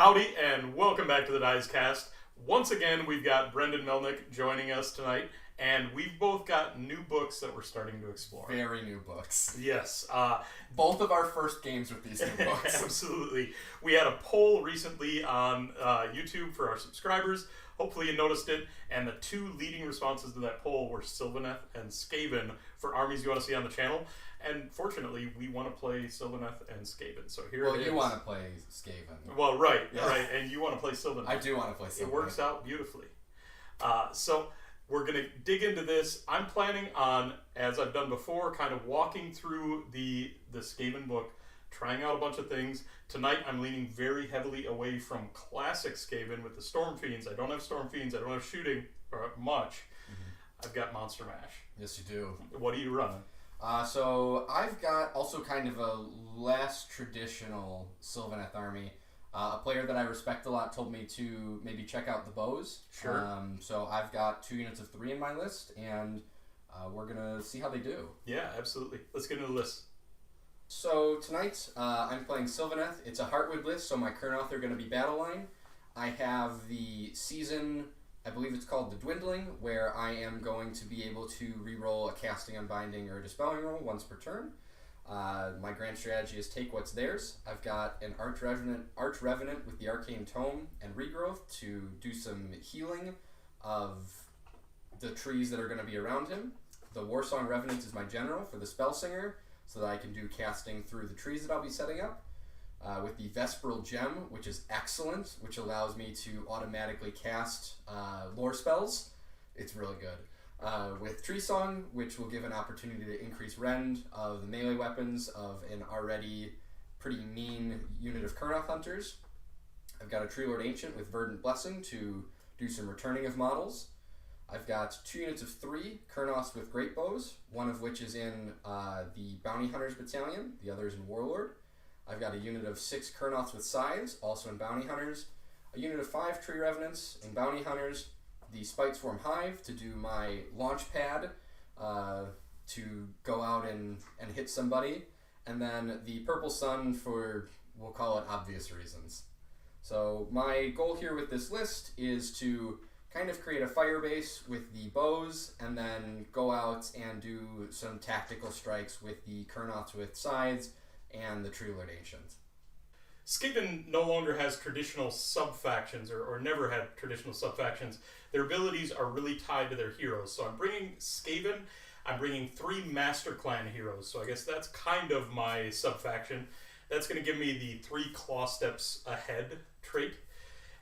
Howdy, and welcome back to the Dicecast. Once again, we've got Brendan Melnick joining us tonight, and we've both got new books that we're starting to explore. Very new books. Yes. Both of our first games with these new books. Absolutely. We had a poll recently on YouTube for our subscribers. Hopefully you noticed it. And the two leading responses to that poll were Sylvaneth and Skaven for armies you want to see on the channel. And fortunately, we want to play Sylvaneth and Skaven. So here it is. Well, you want to play Skaven. Well, right. And you want to play Sylvaneth. I do want to play Sylvaneth. It works out beautifully. So we're going to dig into this. I'm planning on, as I've done before, kind of walking through the Skaven book, trying out a bunch of things. Tonight, I'm leaning very heavily away from classic Skaven with the Storm Fiends. I don't have Storm Fiends. I don't have shooting much. Mm-hmm. I've got Monster Mash. Yes, you do. What do you run? So I've got also kind of a less traditional Sylvaneth army. A player that I respect a lot told me to maybe check out the bows. Sure. So I've got 2 units of 3 in my list, and we're going to see how they do. Yeah, absolutely. Let's get into the list. So tonight, I'm playing Sylvaneth. It's a Heartwood list, so my Kurnoth are going to be battle line. I have the season, I believe it's called the Dwindling, where I am going to be able to reroll a casting, unbinding, or a dispelling roll once per turn. My grand strategy is take what's theirs. I've got an Arch Revenant with the Arcane Tome and Regrowth to do some healing of the trees that are going to be around him. The Warsong Revenant is my general for the Spellsinger, so that I can do casting through the trees that I'll be setting up. With the Vespral Gem, which is excellent, which allows me to automatically cast lore spells. It's really good. With Tree Song, which will give an opportunity to increase rend of the melee weapons of an already pretty mean unit of Kurnoth Hunters. I've got a Tree Lord Ancient with Verdant Blessing to do some returning of models. I've got 2 units of 3 Kurnoths with Great Bows, one of which is in the Bounty Hunters Battalion, the other is in Warlord. I've got a unit of 6 Kurnoths with Scythes, also in Bounty Hunters, a unit of 5 Tree Revenants in Bounty Hunters, the Spite Swarm Hive to do my launch pad to go out and hit somebody, and then the Purple Sun for, we'll call it obvious reasons. So my goal here with this list is to kind of create a fire base with the bows, and then go out and do some tactical strikes with the Kurnoths with Scythes and the Tree Lord Ancient. Skaven no longer has traditional sub-factions, or never had traditional sub-factions. Their abilities are really tied to their heroes. So I'm bringing Skaven, I'm bringing 3 Master Clan heroes. So I guess that's kind of my sub-faction. That's going to give me the 3 Claw Steps Ahead trait.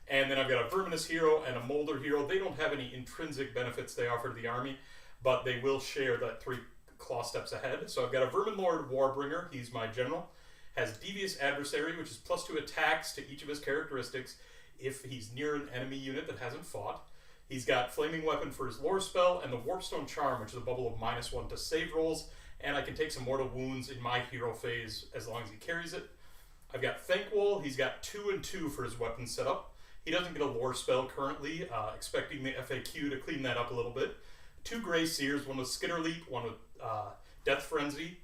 And then I've got a Verminous hero and a Molder hero. They don't have any intrinsic benefits they offer to the army, but they will share that 3 Claw Steps Ahead. So I've got a Vermin Lord Warbringer. He's my general. Has Devious Adversary, which is +2 attacks to each of his characteristics if he's near an enemy unit that hasn't fought. He's got Flaming Weapon for his lore spell, and the Warpstone Charm, which is a bubble of -1 to save rolls, and I can take some mortal wounds in my hero phase as long as he carries it. I've got Thankwall. He's got 2 and 2 for his weapon setup. He doesn't get a lore spell currently, expecting the FAQ to clean that up a little bit. 2 Grey Seers, one with Skitterleap, one with Death Frenzy.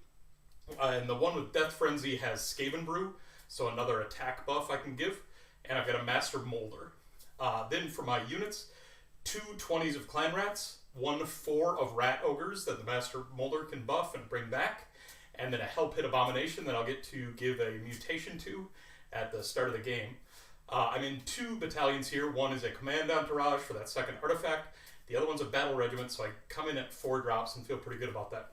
And the one with Death Frenzy has Skaven Brew, so another attack buff I can give. And I've got a Master Molder. Then for my units, 2 20s of Clan Rats, 1 4 of Rat Ogres that the Master Molder can buff and bring back, and then a Hell Pit Abomination that I'll get to give a mutation to at the start of the game. I'm in 2 battalions here. One is a Command Entourage for that 2nd artifact. The other one's a Battle Regiment, so I come in at 4 drops and feel pretty good about that.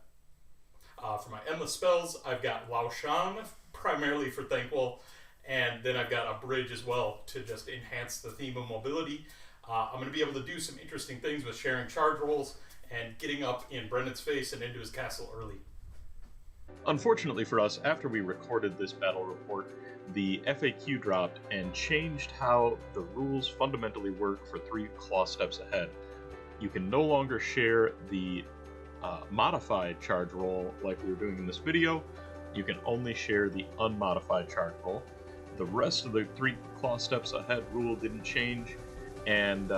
For my Endless Spells, I've got Lao Shan, primarily for Thankwall, and then I've got a Bridge as well to just enhance the theme of mobility. I'm going to be able to do some interesting things with sharing charge rolls and getting up in Brendan's face and into his castle early. Unfortunately for us, after we recorded this battle report, the FAQ dropped and changed how the rules fundamentally work for 3 Claw Steps Ahead. You can no longer share the modified charge roll like we were doing in this video. You can only share the unmodified charge roll. The rest of the 3 Claw Steps Ahead rule didn't change, and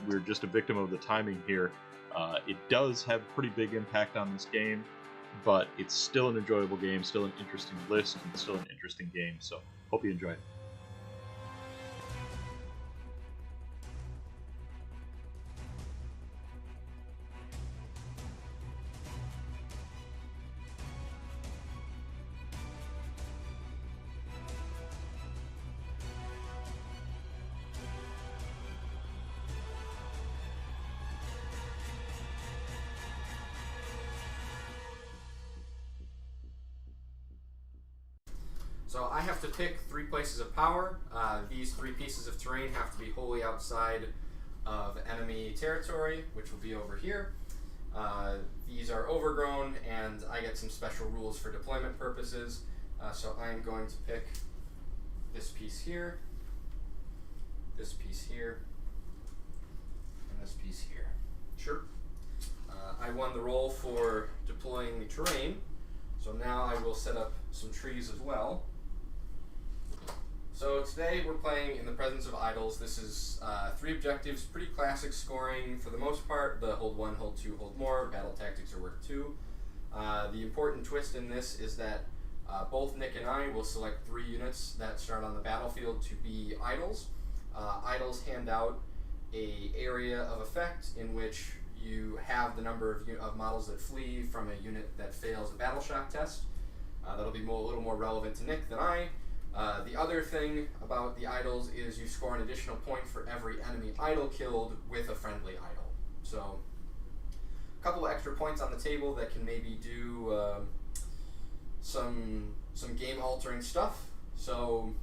we're just a victim of the timing here. It does have pretty big impact on this game, but it's still an enjoyable game, still an interesting list, and still an interesting game, so hope you enjoy it. So I have to pick 3 places of power. These 3 pieces of terrain have to be wholly outside of enemy territory, which will be over here. These are overgrown, and I get some special rules for deployment purposes. So I'm going to pick this piece here, this piece here, and this piece here. Sure. I won the role for deploying the terrain, so now I will set up some trees as well. So today we're playing in the presence of idols. This is 3 objectives, pretty classic scoring for the most part. The hold 1, hold 2, hold more. Battle tactics are worth 2. The important twist in this is that both Nick and I will select 3 units that start on the battlefield to be idols. Idols hand out a area of effect in which you have the number of models that flee from a unit that fails a battle shock test. That'll be a little more relevant to Nick than I. The other thing about the idols is you score an additional point for every enemy idol killed with a friendly idol. So a couple of extra points on the table that can maybe do some game altering stuff. So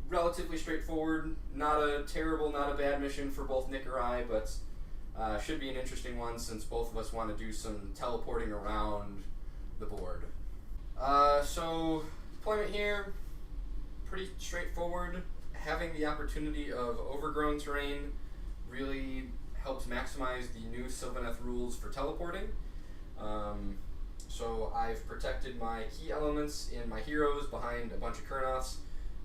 relatively straightforward, not a terrible, not a bad mission for both Nick or I, but should be an interesting one since both of us want to do some teleporting around the board. So deployment here, pretty straightforward. Having the opportunity of overgrown terrain really helps maximize the new Sylvaneth rules for teleporting. So I've protected my key elements in my heroes behind a bunch of Kurnoths.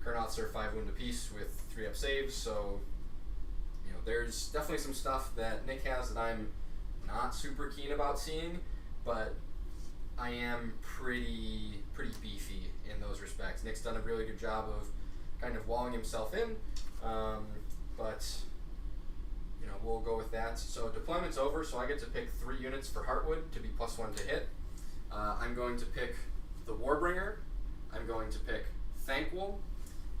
Kurnoths are 5 wound apiece with 3-up saves, so you know there's definitely some stuff that Nick has that I'm not super keen about seeing, but I am pretty beefy in those respects. Nick's done a really good job of kind of walling himself in, but you know we'll go with that. So deployment's over, so I get to pick 3 units for Heartwood to be +1 to hit. I'm going to pick the Warbringer, I'm going to pick Thankwol,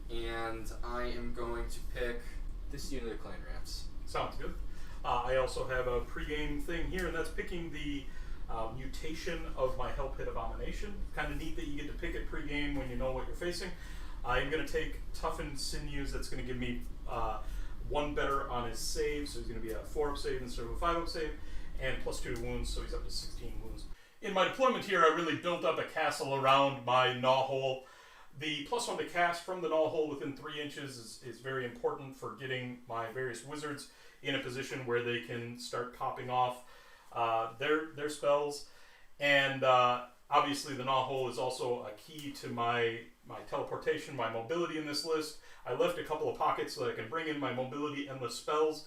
and I am going to pick this unit of Clan Rats. Sounds good. I also have a pregame thing here, and that's picking the mutation of my Hell Pit Abomination. Kind of neat that you get to pick it pregame when you know what you're facing. I'm going to take Toughened Sinews. That's going to give me 1 better on his save, so he's going to be a 4-up save instead of a 5-up save, and +2 to wounds, so he's up to 16 wounds. In my deployment here, I really built up a castle around my gnaw hole. The +1 to cast from the gnaw hole within 3 inches is very important for getting my various wizards in a position where they can start popping off their spells. And obviously the gnaw hole is also a key to my teleportation, my mobility in this list. I left a couple of pockets so that I can bring in my mobility endless spells,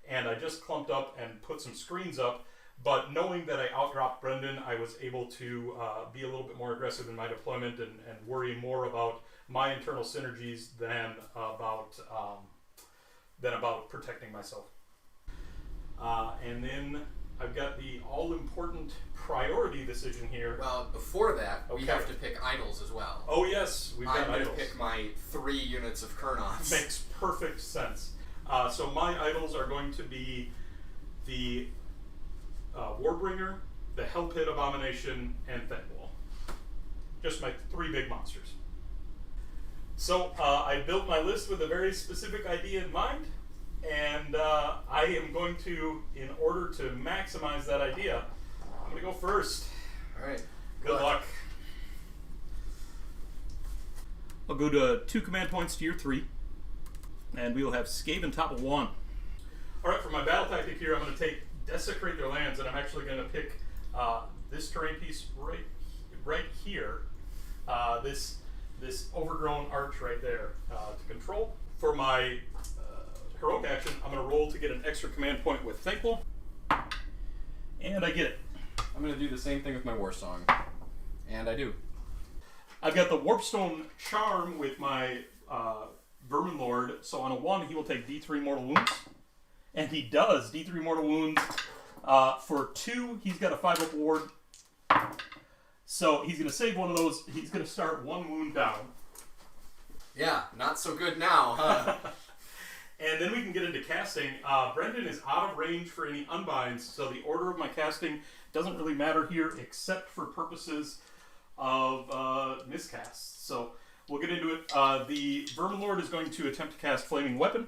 and I just clumped up and put some screens up. But knowing that I outdropped Brendan, I was able to be a little bit more aggressive in my deployment and worry more about my internal synergies than about protecting myself. And then I've got the all-important priority decision here. Well, before that, we have to pick idols as well. Oh yes, we've got I'm idols. going to pick my 3 units of Kurnoths. Makes perfect sense. So my idols are going to be the Warbringer, the Hell Pit Abomination, and Thankwol. Just my 3 big monsters. So I built my list with a very specific idea in mind, and I am going to, in order to maximize that idea, I'm going to go first. All right. Good luck. I'll go to 2 command points to your 3, and we will have Skaven top of 1. All right, for my battle tactic here, I'm going to take Desecrate Their Lands, and I'm actually going to pick this terrain piece right here, this overgrown arch right there to control. For my heroic action, I'm going to roll to get an extra command point with Thankwol, and I get it. I'm going to do the same thing with my War Song, and I do. I've got the Warpstone Charm with my Vermin Lord, so on a 1 he will take D3 mortal wounds. And he does. D3 mortal wounds. For 2, he's got a 5-up ward. So he's going to save one of those. He's going to start 1 wound down. Yeah, not so good now, huh? And then we can get into casting. Brendan is out of range for any unbinds, so the order of my casting doesn't really matter here except for purposes of miscasts. So We'll get into it. The Vermin Lord is going to attempt to cast Flaming Weapon.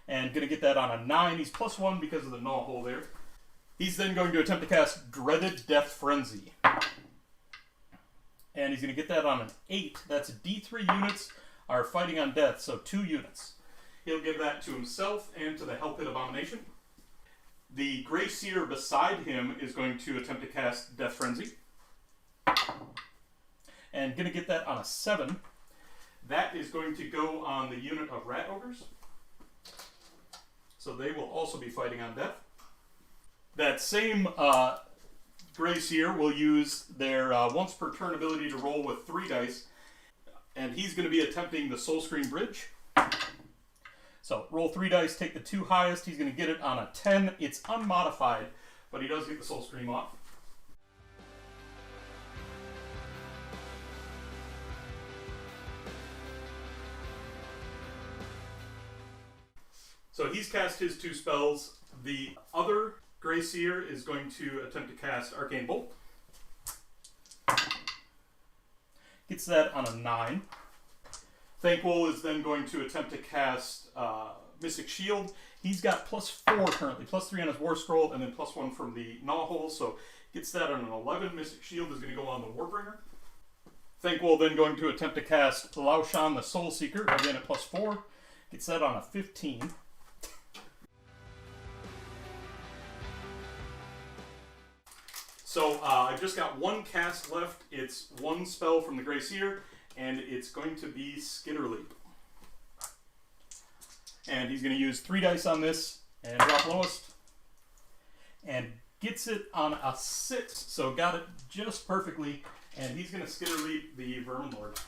And going to get that on a 9. He's +1 because of the gnaw hole there. He's then going to attempt to cast Dreaded Death Frenzy. And he's going to get that on an 8. That's D3 units are fighting on death, so 2 units. He'll give that to himself and to the Hell Pit Abomination. The Grey Seer beside him is going to attempt to cast Death Frenzy. And going to get that on a 7. That is going to go on the unit of Rat Ogres. So they will also be fighting on death. That same Grey Seer will use their once per turn ability to roll with 3 dice. And he's going to be attempting the Soul Screen Bridge. So roll 3 dice, take the 2 highest. He's going to get it on a 10. It's unmodified, but he does get the Soul Scream off. So he's cast his 2 spells. The other Grey Seer is going to attempt to cast Arcane Bolt. Gets that on a 9. Thankwol is then going to attempt to cast Mystic Shield. He's got +4 currently, +3 on his War Scroll, and then +1 from the Gnaw Hole, so gets that on an 11. Mystic Shield is going to go on the Warbringer. Thankwol then going to attempt to cast Laoshan the Soul Seeker, again at +4. Gets that on a 15. So I've just got 1 cast left. It's 1 spell from the Grey Seer, and it's going to be Skitterleap. And he's going to use 3 dice on this and drop lowest. And gets it on a 6, so got it just perfectly. And he's going to Skitterleap the Vermin Lord.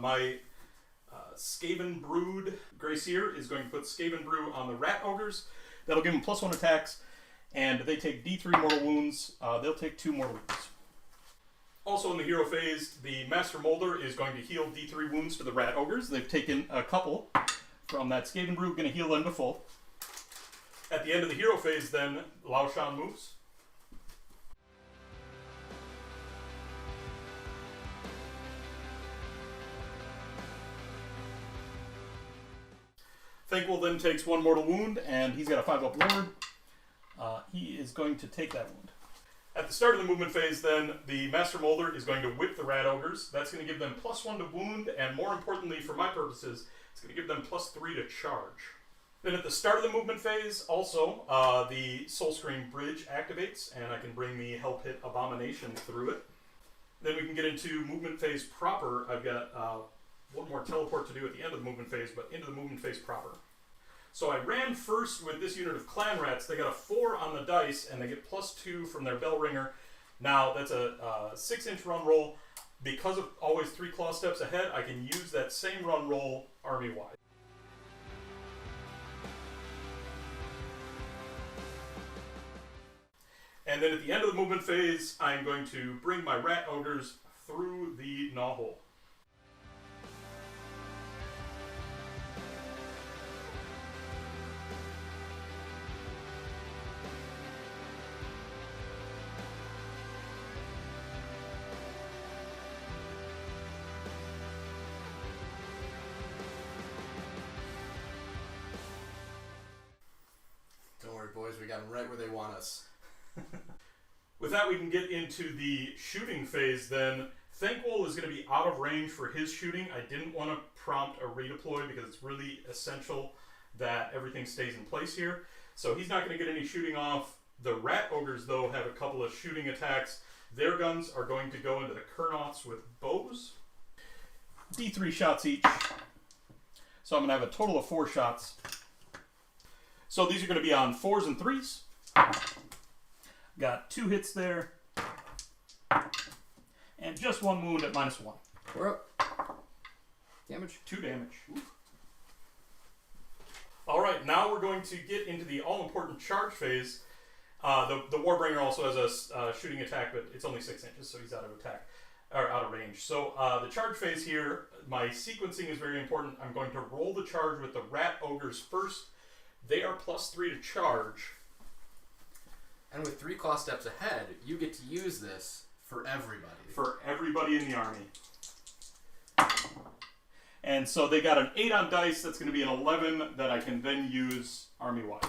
My Skaven Brood Grey Seer is going to put Skaven Brew on the Rat Ogres. That'll give them +1 attacks, and they take D3 mortal wounds. They'll take 2 mortal wounds. Also in the hero phase, the Master Molder is going to heal D3 wounds to the Rat Ogres. They've taken a couple from that Skaven Brew, going to heal them to full. At the end of the hero phase, then, Laoshan moves. Thankwol then takes 1 mortal wound, and he's got a 5-up ward. He is going to take that wound. At the start of the movement phase, then, the Master Molder is going to whip the Rat Ogres. That's going to give them +1 to wound, and more importantly, for my purposes, it's going to give them +3 to charge. Then at the start of the movement phase, also, the Soul Scream Bridge activates, and I can bring the Hell Pit Abomination through it. Then we can get into movement phase proper. I've got 1 more teleport to do at the end of the movement phase, but into the movement phase proper. So I ran first with this unit of Clan Rats. They got a 4 on the dice, and they get +2 from their Bell Ringer. Now, that's a 6-inch run roll. Because of always 3 claw steps ahead, I can use that same run roll army-wide. And then at the end of the movement phase, I'm going to bring my Rat Ogres through the Gnaw Hole. Boys, we got them right where they want us. With that, we can get into the shooting phase then. Thankwol is going to be out of range for his shooting. I didn't want to prompt a redeploy because it's really essential that everything stays in place here. So he's not going to get any shooting off. The Rat Ogres, though, have a couple of shooting attacks. Their guns are going to go into the Kurnoths with bows. D3 shots each. So I'm going to have a total of 4 shots. So these are going to be on 4s and 3s. Got 2 hits there. And just 1 wound at -1. We're up. Damage. 2 damage. Oof. Alright, now we're going to get into the all-important charge phase. The Warbringer also has a shooting attack, but it's only 6 inches, so he's out of attack. Or out of range. So the charge phase here, my sequencing is very important. I'm going to roll the charge with the Rat Ogres first. They are +3 to charge. And with 3 claw steps ahead, you get to use this for everybody. For everybody in the army. And so they got an 8 on dice. That's going to be an 11 that I can then use army-wide.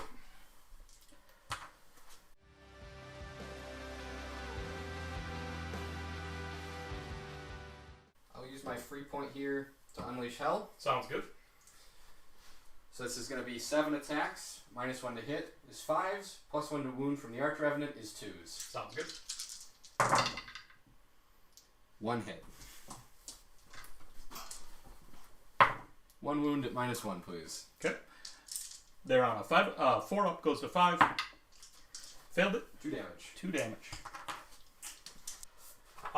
I'll use my free point here to unleash hell. Sounds good. So this is going to be 7 attacks. -1 to hit is 5s. +1 to wound from the Arch Revenant is 2s. Sounds good. 1 hit. 1 wound at -1, please. Okay. They're on a 5. 4 up goes to 5. Failed it. 2 damage. 2 damage.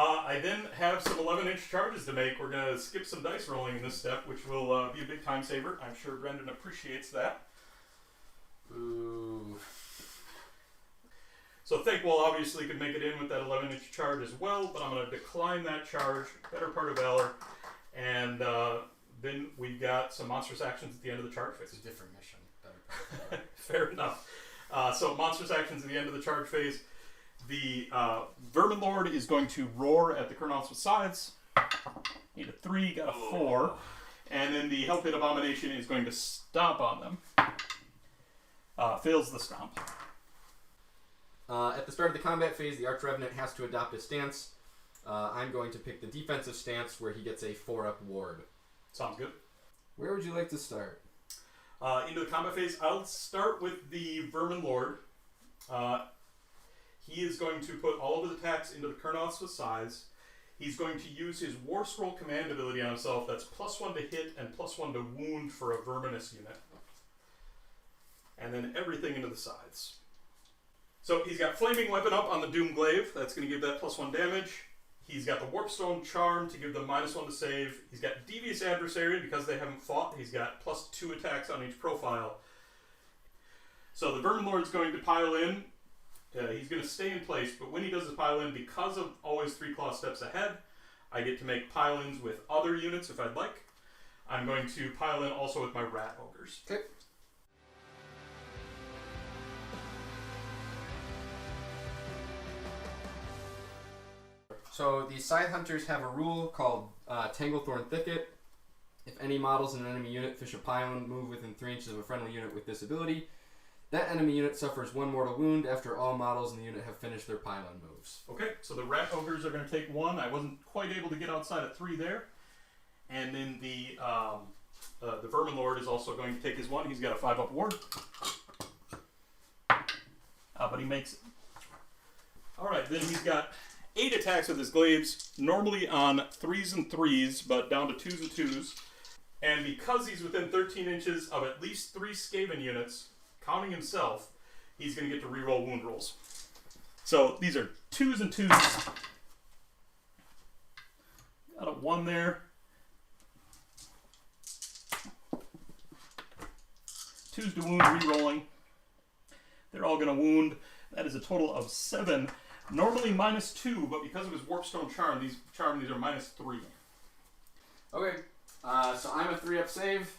I then have some 11-inch charges to make. We're going to skip some dice rolling in this step, which will be a big time saver. I'm sure Brendan appreciates that. Ooh. So Thankwall obviously could make it in with that 11-inch charge as well, but I'm going to decline that charge. Better part of Valor. And then we've got some monstrous actions at the end of the charge phase. It's a different mission. Better part of Valor. Fair enough. So monstrous actions at the end of the charge phase. The Vermin Lord is going to roar at the Kurnoths with Scythes. Need a 3, got a 4. And then the Hell Pit Abomination is going to stomp on them. Fails the stomp. At the start of the combat phase, the Arch Revenant has to adopt a stance. I'm going to pick the defensive stance where he gets a 4-up ward. Sounds good. Where would you like to start? Into the combat phase, I'll start with the Vermin Lord. He is going to put all of his attacks into the Kurnoths with Scythes. He's going to use his War Scroll command ability on himself. That's +1 to hit and +1 to wound for a Verminous unit. And then everything into the Scythes. So he's got Flaming Weapon up on the Doom Glaive. That's going to give that +1 damage. He's got the Warpstone Charm to give them -1 to save. He's got Devious Adversary because they haven't fought. He's got +2 attacks on each profile. So the Vermin Lord's going to pile in. He's going to stay in place, but when he does his pile in, because of always 3 claw steps ahead, I get to make pile-ins with other units if I'd like. I'm going to pile in also with my Rat Ogres. Okay. So the Scythe Hunters have a rule called Tanglethorn Thicket. If any models in an enemy unit fish a pile-in move within 3 inches of a friendly unit with this ability, that enemy unit suffers 1 mortal wound after all models in the unit have finished their pile-in moves. Okay, so the Rat Ogres are going to take 1. I wasn't quite able to get outside of 3 there. And then the Vermin Lord is also going to take his 1. He's got a 5-up ward. But he makes it. Alright, then he's got 8 attacks with his glaives, normally on 3s and 3s, but down to 2s and 2s. And because he's within 13 inches of at least 3 Skaven units, counting himself, he's going to get to reroll wound rolls. So these are 2s and 2s. Got a 1 there. 2s to wound, rerolling. They're all going to wound. That is a total of 7. Normally -2, but because of his Warpstone Charm, these are -3. Okay, so I'm a 3-up save.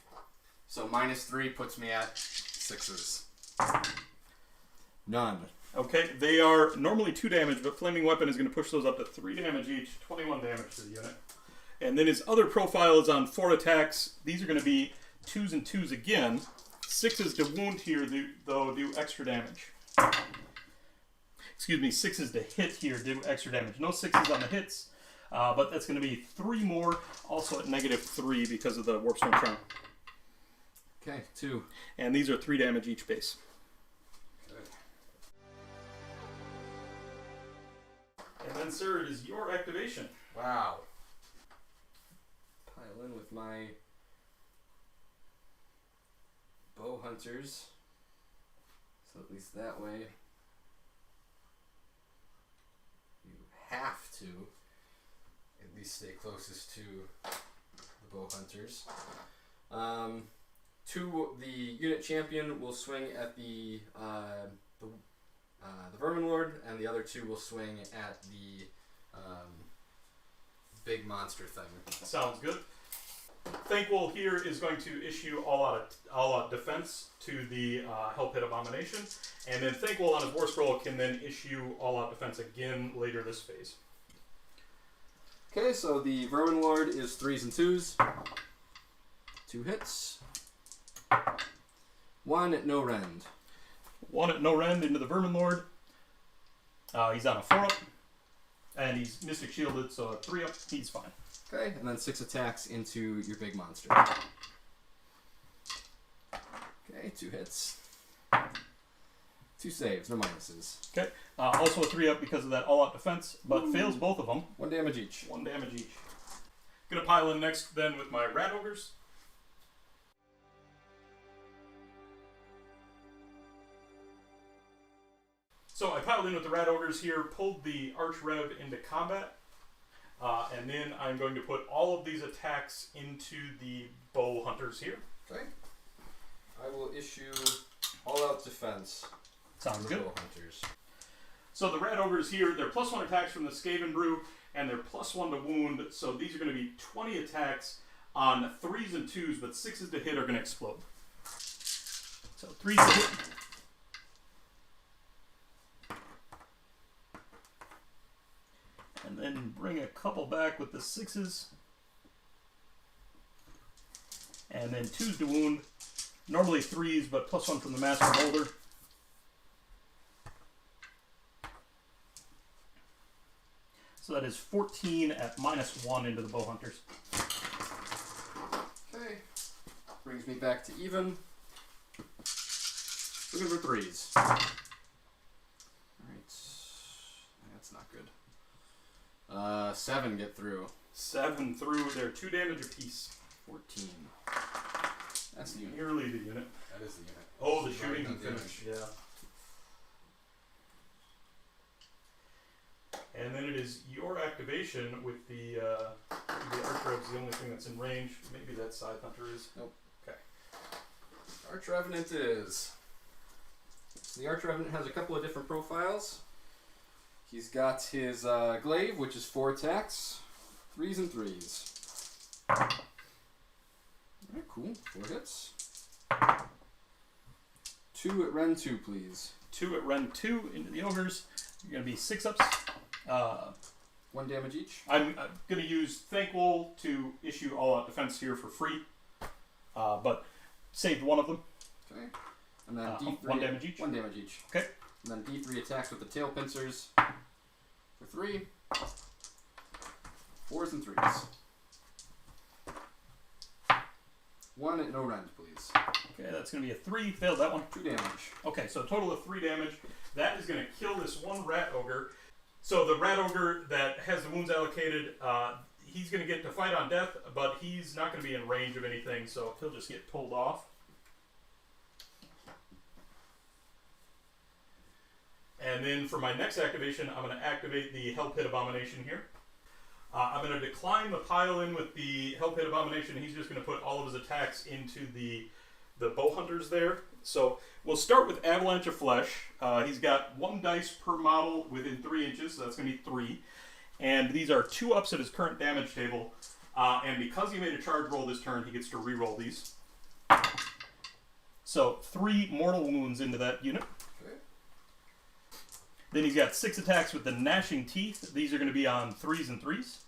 So -3 puts me at 6s. None. Okay, they are normally 2 damage, but Flaming Weapon is going to push those up to 3 damage each, 21 damage to the unit. And then his other profile is on 4 attacks. These are going to be 2s and 2s again. 6s to wound here, though, do extra damage. Excuse me, 6s to hit here do extra damage. No 6s on the hits, but that's going to be 3 more, also at -3 because of the Warpstone Charm. Okay, 2. And these are 3 damage each base. Good. And then, sir, it is your activation. Wow. Pile in with my Bow Hunters. So at least that way you have to at least stay closest to the Bow Hunters. The unit champion will swing at the Vermin Lord, and the other 2 will swing at the big monster thing. Sounds good. Thankwell here is going to issue all-out defense to the Hell Pit Abomination, and then Thankwell on his War Scroll can then issue all-out defense again later this phase. Okay, so the Vermin Lord is 3s and 2s. 2 hits. 1 at no rend. 1 at no rend into the Vermin Lord. He's on a 4-up, and he's Mystic Shielded, so a 3-up, he's fine. Okay, and then 6 attacks into your big monster. Okay, 2 hits. 2 saves, no minuses. Okay, also a 3-up because of that all-out defense, but fails both of them. 1 damage each. 1 damage each. Gonna pile in next then with my Rat Ogres. So I piled in with the Rat Ogres here, pulled the Arch Rev into combat, and then I'm going to put all of these attacks into the Bow Hunters here. Okay. I will issue all-out defense. Sounds good. Bow Hunters. So the Rat Ogres here, they're +1 attacks from the Skaven Brew, and they're +1 to wound, so these are going to be 20 attacks on 3s and 2s, but 6s to hit are going to explode. So 3s to hit. And then bring a couple back with the 6s. And then 2s to wound. Normally 3s, but +1 from the Master Molder. So that is 14 at -1 into the Bow Hunters. Okay. Brings me back to even. Looking for 3s. Alright. That's not good. 7 get through. 7 through. They're 2 damage apiece. 14. That's the unit. Nearly the unit. That is the unit. Oh, the shooting can finish. Yeah. And then it is your activation with the Arch Rev's the only thing that's in range. Maybe that Scythe Hunter is. Nope. Okay. Arch Revenant is. So the Arch Revenant has a couple of different profiles. He's got his Glaive, which is 4 attacks, 3s and 3s. Alright, cool. 4 hits. 2 at Rend 2, please. 2 at Rend 2 into the Ogres. You're going to be 6-ups. 1 damage each. I'm going to use Thankwell to issue all-out defense here for free, but saved 1 of them. Okay. And then D3. 1 damage each. 1 damage each. Okay. And then D3 attacks with the tail pincers for 3. 4s and 3s. 1 at no rend, please. Okay, that's going to be a 3. Failed that one. 2 damage. Okay, so a total of 3 damage. That is going to kill this 1 Rat Ogre. So the Rat Ogre that has the wounds allocated, he's going to get to fight on death, but he's not going to be in range of anything, so he'll just get pulled off. And then for my next activation, I'm going to activate the Hell Pit Abomination here. I'm going to decline the pile in with the Hell Pit Abomination. He's just going to put all of his attacks into the Bow Hunters there. So we'll start with Avalanche of Flesh. He's got 1 dice per model within 3 inches, so that's going to be 3. And these are 2-ups at his current damage table. And because he made a charge roll this turn, he gets to re-roll these. So 3 mortal wounds into that unit. Then he's got 6 attacks with the Gnashing Teeth. These are going to be on 3s and 3s.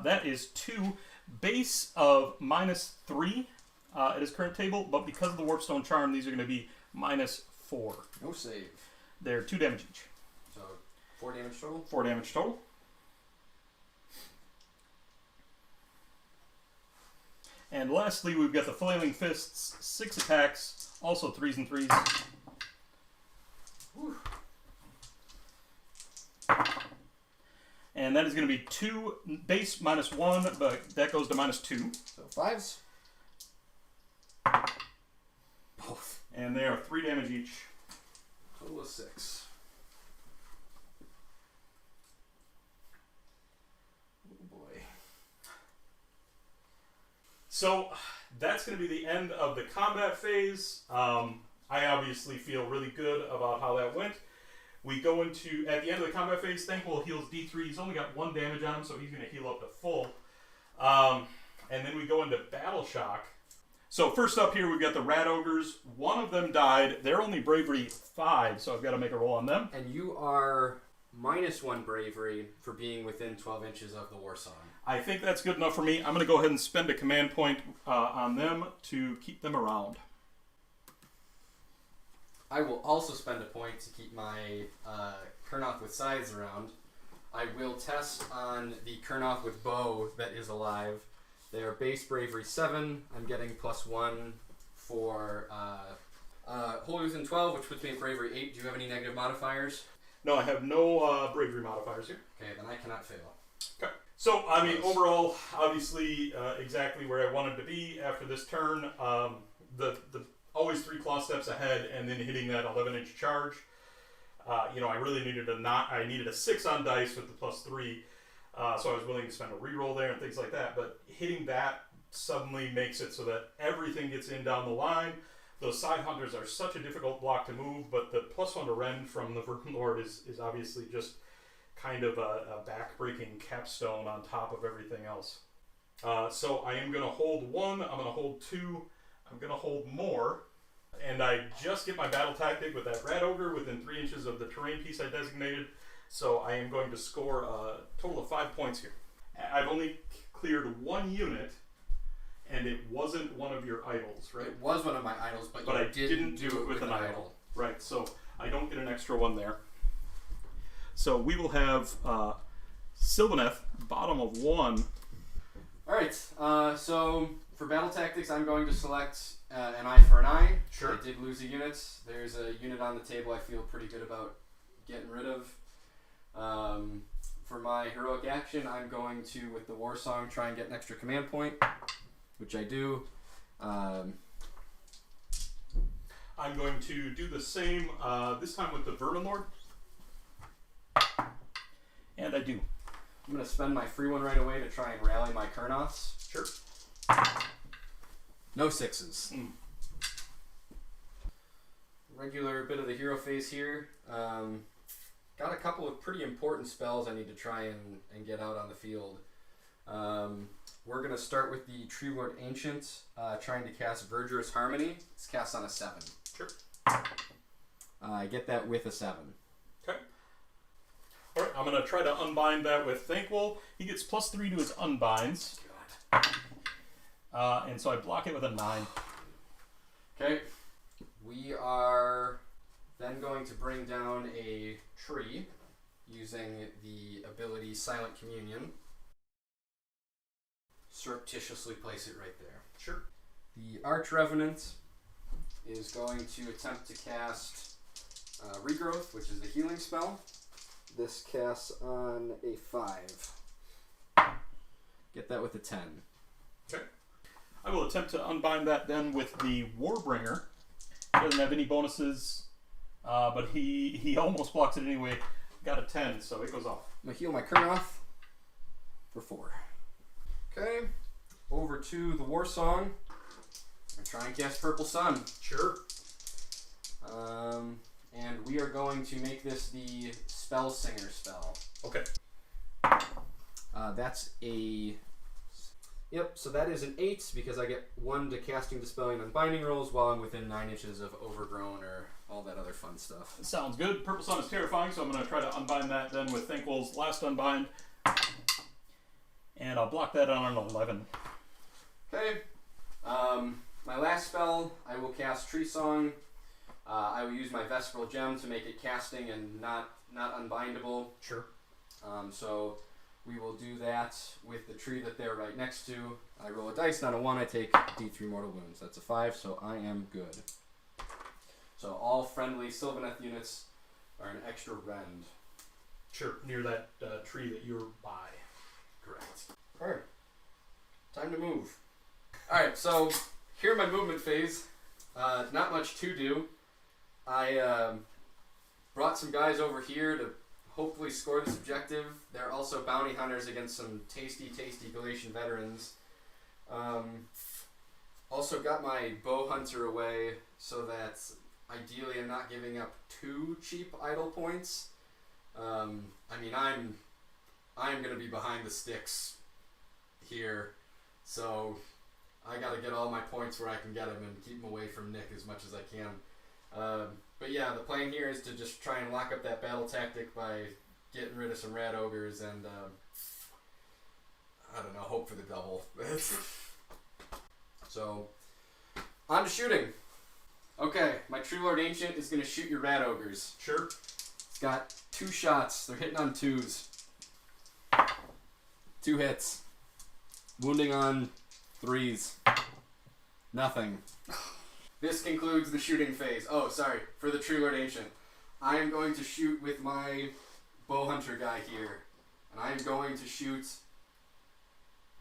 That is 2 base of -3 at his current table, but because of the Warpstone Charm, these are going to be -4. No save. They're 2 damage each. So 4 damage total? 4 damage total. And lastly, we've got the Flailing Fists, 6 attacks, also 3s and 3s. Whew. And that is going to be 2 base -1, but that goes to -2. So 5s. Both. And they are 3 damage each. Total of 6. Oh boy. So that's going to be the end of the combat phase. I obviously feel really good about how that went. We go into, at the end of the combat phase, Thankful heals D3. He's only got 1 damage on him, so he's going to heal up to full. And then we go into Battle Shock. So first up here, we've got the Rat Ogres. One of them died. They're only Bravery 5, so I've got to make a roll on them. And you are -1 bravery for being within 12 inches of the war song. I think that's good enough for me. I'm going to go ahead and spend a command point on them to keep them around. I will also spend a point to keep my Kurnoth with Scythes around. I will test on the Kurnoth with Bow that is alive. They are base bravery 7. I'm getting +1 for wholly within 12, which puts me at bravery 8. Do you have any negative modifiers? No, I have no bravery modifiers here. Okay, then I cannot fail. Okay. So, I mean, overall, obviously, exactly where I wanted to be after this turn. The always 3 claw steps ahead, and then hitting that 11-inch charge. I really needed I needed a 6 on dice with the +3, so I was willing to spend a reroll there and things like that. But hitting that suddenly makes it so that everything gets in down the line. Those side hunters are such a difficult block to move, but the +1 to rend from the Verdant Lord is obviously just kind of a back-breaking capstone on top of everything else. So I am going to hold 1, I'm going to hold 2, I'm going to hold more, and I just get my battle tactic with that Rat Ogre within 3 inches of the terrain piece I designated, so I am going to score a total of 5 points here. I've only cleared 1 unit, and it wasn't one of your idols, right? It was one of my idols, but I you didn't do it with an idol. Right, so I don't get an extra 1 there. So we will have Sylvaneth, bottom of 1. Alright, so for battle tactics, I'm going to select an eye for an eye. Sure. I did lose a unit. There's a unit on the table I feel pretty good about getting rid of. For my heroic action, I'm going to, with the War Song, try and get an extra command point, which I do. I'm going to do the same, this time with the Vermin Lord. And I do. I'm going to spend my free one right away to try and rally my Kurnoths. Sure. No 6s. Regular bit of the hero phase here. Got a couple of pretty important spells I need to try and get out on the field. We're going to start with the Tree Lord Ancient, trying to cast Verdurous Harmony. It's cast on a 7. Sure. I get that with a 7. Okay. All right, I'm going to try to unbind that with Thankful. He gets +3 to his unbinds. And so I block it with a 9. Okay. We are then going to bring down a tree using the ability Silent Communion. Surreptitiously place it right there. Sure. The Arch Revenant is going to attempt to cast Regrowth, which is the healing spell. This casts on a 5. Get that with a 10. Okay. I will attempt to unbind that then with the Warbringer. He doesn't have any bonuses, but he almost blocks it anyway. Got a 10, so it goes off. I'm going to heal my Kurnoth for 4. Okay. Over to the War Song. I'm trying to cast Purple Sun. Sure. And we are going to make this the Spell Singer spell. Okay. That's a... Yep, so that is an 8 because I get 1 to casting, dispelling, and unbinding rolls while I'm within 9 inches of Overgrown or all that other fun stuff. Sounds good. Purple Sun is terrifying, so I'm going to try to unbind that then with Thankful's last unbind. And I'll block that on an 11. Okay. My last spell, I will cast Tree Song. I will use my Vespral Gem to make it casting and not unbindable. Sure. So we will do that with the tree that they're right next to. I roll a dice, not a 1. I take D3 mortal wounds. That's a 5, so I am good. So all friendly Sylvaneth units are an extra rend. Sure, near that tree that you're by. Correct. Alright. Time to move. Alright, so here in my movement phase, not much to do. I brought some guys over here to hopefully score this objective. They're also bounty hunters against some tasty Galatian veterans. Also got my bow hunter away so that ideally I'm not giving up too cheap idle points. I mean, I'm going to be behind the sticks here, so I got to get all my points where I can get them and keep them away from Nick as much as I can. But yeah, the plan here is to just try and lock up that battle tactic by getting rid of some rat ogres and, I don't know, hope for the double. So, on to shooting. Okay, my True Lord Ancient is going to shoot your rat ogres. Sure. It's got 2 shots. They're hitting on 2s. 2 hits. Wounding on 3s. Nothing. This concludes the shooting phase. Oh, sorry. For the True Lord Ancient. I am going to shoot with my Bow Hunter guy here. And I am going to shoot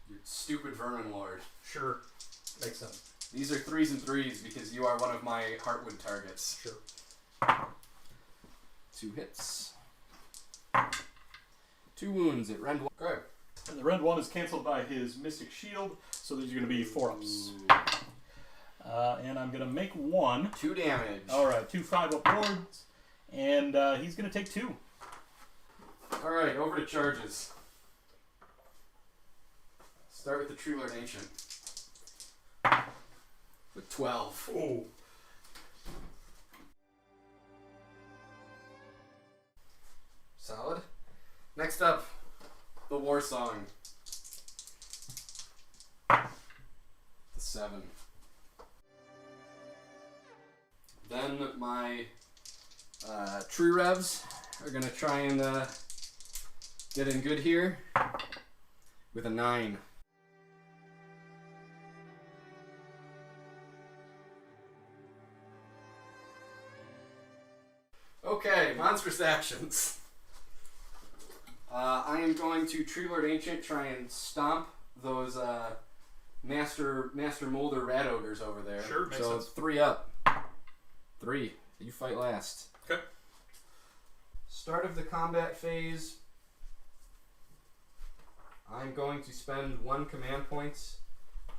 your stupid Vermin Lord. Sure. Makes sense. These are 3s and 3s because you are one of my Heartwood targets. Sure. 2 hits. 2 wounds at rend 1. Good. And the rend 1 is canceled by his Mystic Shield, so these are going to be 4-ups. And I'm going to make 1. 2 damage. Alright, 2 5-up wards. And he's going to take 2. Alright, over to charges. Start with the True Lord Ancient. With 12. Oh. Solid. Next up, the War Song. The 7. Then my True Revs are going to try and get in good here with a 9. Okay, monstrous actions. I am going to True Lord Ancient try and stomp those Master Molder Rat Ogres over there. Sure, makes so sense. 3 up. 3. You fight last. Okay. Start of the combat phase. I'm going to spend 1 command point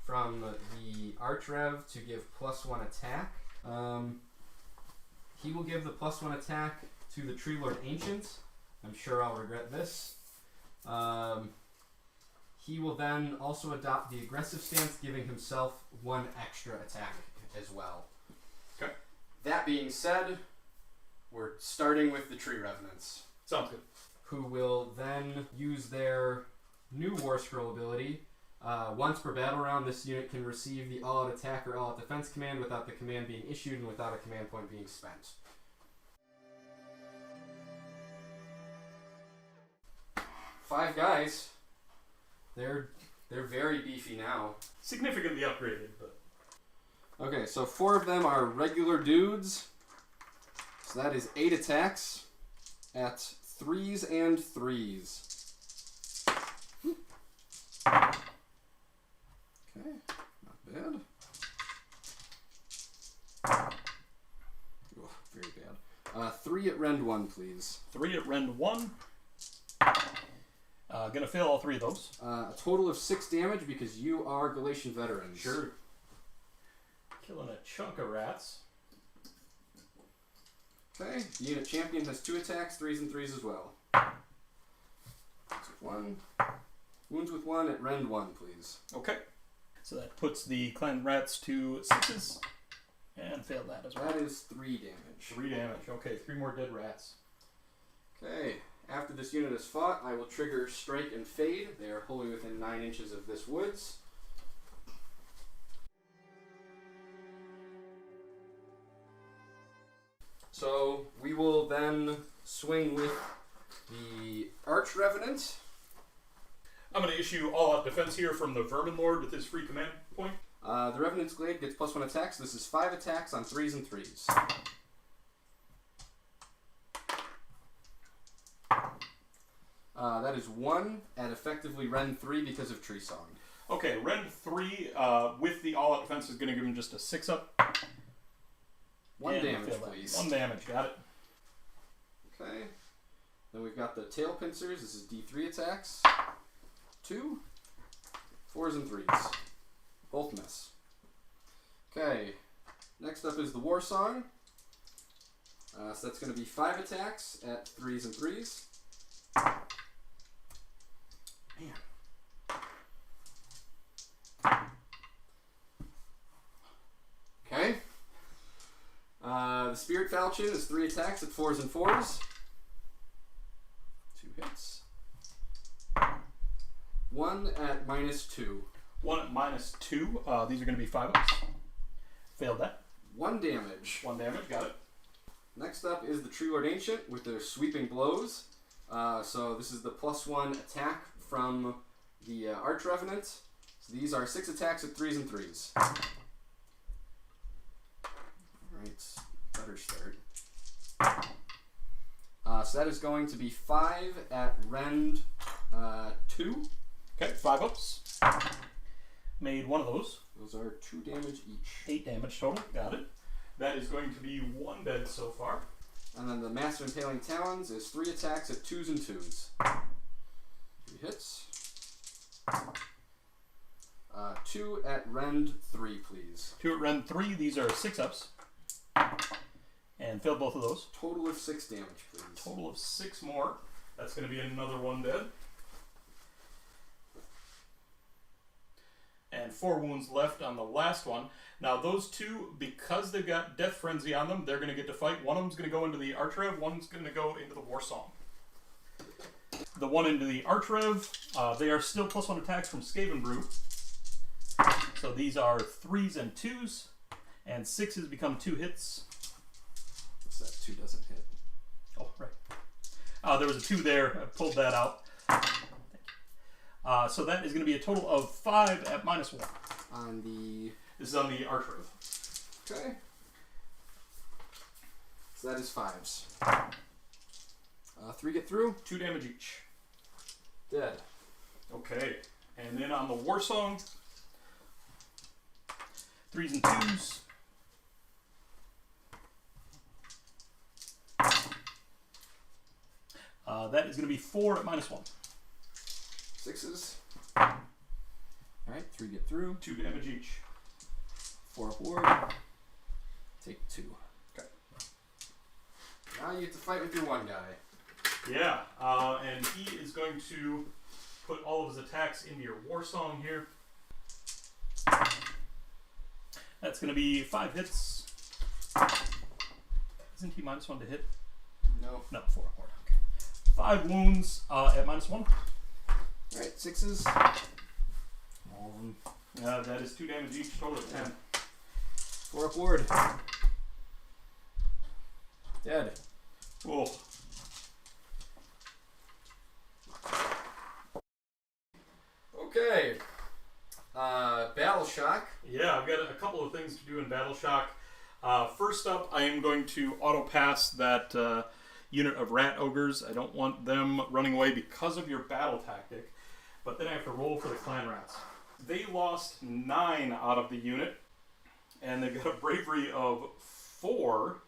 from the Archrev to give +1 attack. He will give the +1 attack to the Tree Lord Ancient. I'm sure I'll regret this. He will then also adopt the aggressive stance, giving himself 1 extra attack as well. Okay. That being said, we're starting with the Tree Revenants. Sounds good. Who will then use their new War Scroll ability. Once per battle round, this unit can receive the all-out attack or all-out defense command without the command being issued and without a command point being spent. Five guys. They're very beefy now. Significantly upgraded, but... Okay, so 4 of them are regular dudes. So that is 8 attacks at 3s and 3s. Okay, not bad. Oh, very bad. 3 at rend 1, please. 3 at rend 1. Gonna fail all 3 of those. A total of 6 damage because you are Galatian veterans. Sure. Killing a chunk of rats. Okay, the unit champion has 2 attacks, 3s and 3s as well. Wounds with 1. Wounds with 1 at rend 1, please. Okay. So that puts the clan rats to 6s. And failed that as well. That is 3 damage. 3 damage. Okay, 3 more dead rats. Okay, after this unit is fought, I will trigger Strike and Fade. They are wholly within 9 inches of this woods. So we will then swing with the Arch Revenant. I'm going to issue all-out defense here from the Vermin Lord with his free command point. The Revenant's Glade gets +1 attack, so this is 5 attacks on 3s and 3s. That is 1 at effectively rend 3 because of Tree Song. Okay, rend 3 with the all-out defense is going to give him just a 6-up. 1 And damage, fail that. please. 1 damage, got it. Okay. Then we've got the Tail Pincers. This is D3 attacks. 2. 4s and 3s. Both miss. Okay. Next up is the War Song. So that's going to be 5 attacks at 3s and 3s. Man. Okay. The Spirit Falchion is 3 attacks at 4s and 4s. 2 hits. 1 at -2. 1 at -2. These are going to be 5-ups. Failed that. 1 damage. 1 damage, got it. Next up is the Tree Lord Ancient with their Sweeping Blows. So this is the +1 attack from the Arch Revenant. So these are 6 attacks at 3s and 3s. Alright, better start. So that is going to be 5 at rend 2. Okay, 5-ups. Made one of those. Those are 2 damage each. 8 damage total, got it. That is going to be 1 dead so far. And then the Master Impaling Talons is 3 attacks at 2s and 2s. 3 hits. 2 at rend 3, please. 2 at rend 3, these are 6-ups. And failed both of those. Total of 6 damage, please. Total of 6 more. That's going to be another 1 dead. And 4 wounds left on the last one. Now those 2, because they've got Death Frenzy on them, they're going to get to fight. One of them's going to go into the Archrev, one's going to go into the War Song. The one into the Archrev, they are still +1 attacks from Skaven Brew. So these are 3s and 2s, and 6s become 2 hits. What's that? 2 doesn't hit. Oh, right. There was a 2 there. I pulled that out. So that is going to be a total of 5 at -1. On the... This is on the Archrev. Okay. So that is 5s. 3 get through. 2 damage each. Dead. Okay. And then on the War Song, 3s and 2s. That is going to be 4 at -1. 6s. Alright, 3 get through. 2 damage each. 4 upward. Take 2. Okay. Now you have to fight with your one guy. Yeah, and he is going to put all of his attacks into your War Song here. That's going to be 5 hits. Isn't he -1 to hit? No. No, 4 upward. Okay. 5 wounds at -1. Alright, 6s. All of them. That is 2 damage each, total of 10. 4 upward. Dead. Cool. Okay. Battle Shock. Yeah, I've got a couple of things to do in Battle Shock. First up, I am going to auto-pass that unit of Rat Ogres. I don't want them running away because of your battle tactic. But then I have to roll for the Clan Rats. They lost 9 out of the unit. And they've got a bravery of 4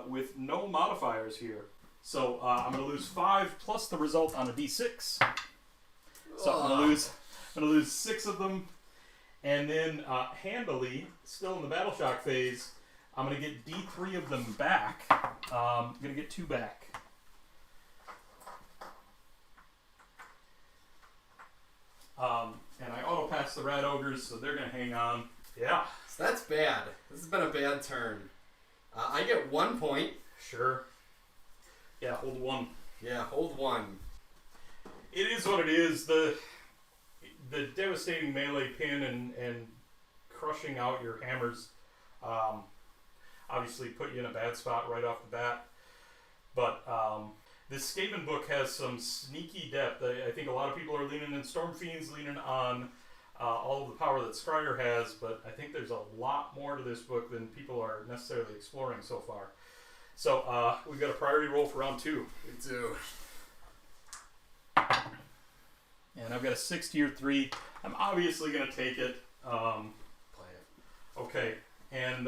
with no modifiers here. So I'm going to lose 5 plus the result on a d6. So I'm going to lose 6 of them. And then handily, still in the Battle Shock phase, I'm going to get d3 of them back. I'm going to get 2 back. And I auto-pass the Rat Ogres, so they're going to hang on. Yeah. So that's bad. This has been a bad turn. I get 1 point. Sure. Yeah, hold 1. Yeah, hold 1. It is what it is. The devastating melee pin and crushing out your hammers obviously put you in a bad spot right off the bat. But this Skaven book has some sneaky depth. I think a lot of people are leaning in Storm Fiends, leaning on all of the power that Scryer has, but I think there's a lot more to this book than people are necessarily exploring so far. So we've got a priority roll for round 2. We do. And I've got a 6 tier 3. I'm obviously going to take it. Play it. Okay. And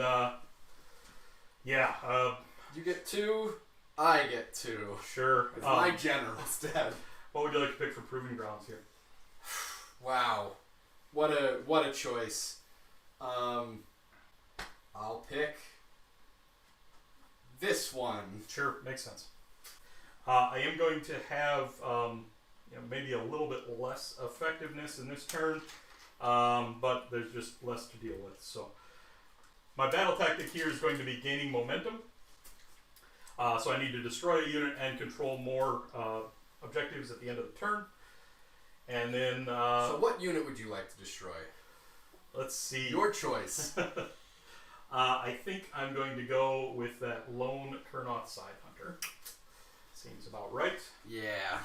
yeah. You get 2. I get 2. Sure. It's my general's dead. What would you like to pick for Proving Grounds here? Wow. What a choice. I'll pick this one. Sure, makes sense. I am going to have maybe a little bit less effectiveness in this turn, but there's just less to deal with. So my battle tactic here is going to be gaining momentum. So I need to destroy a unit and control more objectives at the end of the turn. And then... so what unit would you like to destroy? Let's see. Your choice. I think I'm going to go with that lone Kurnoth Side Hunter. Seems about right. Yeah.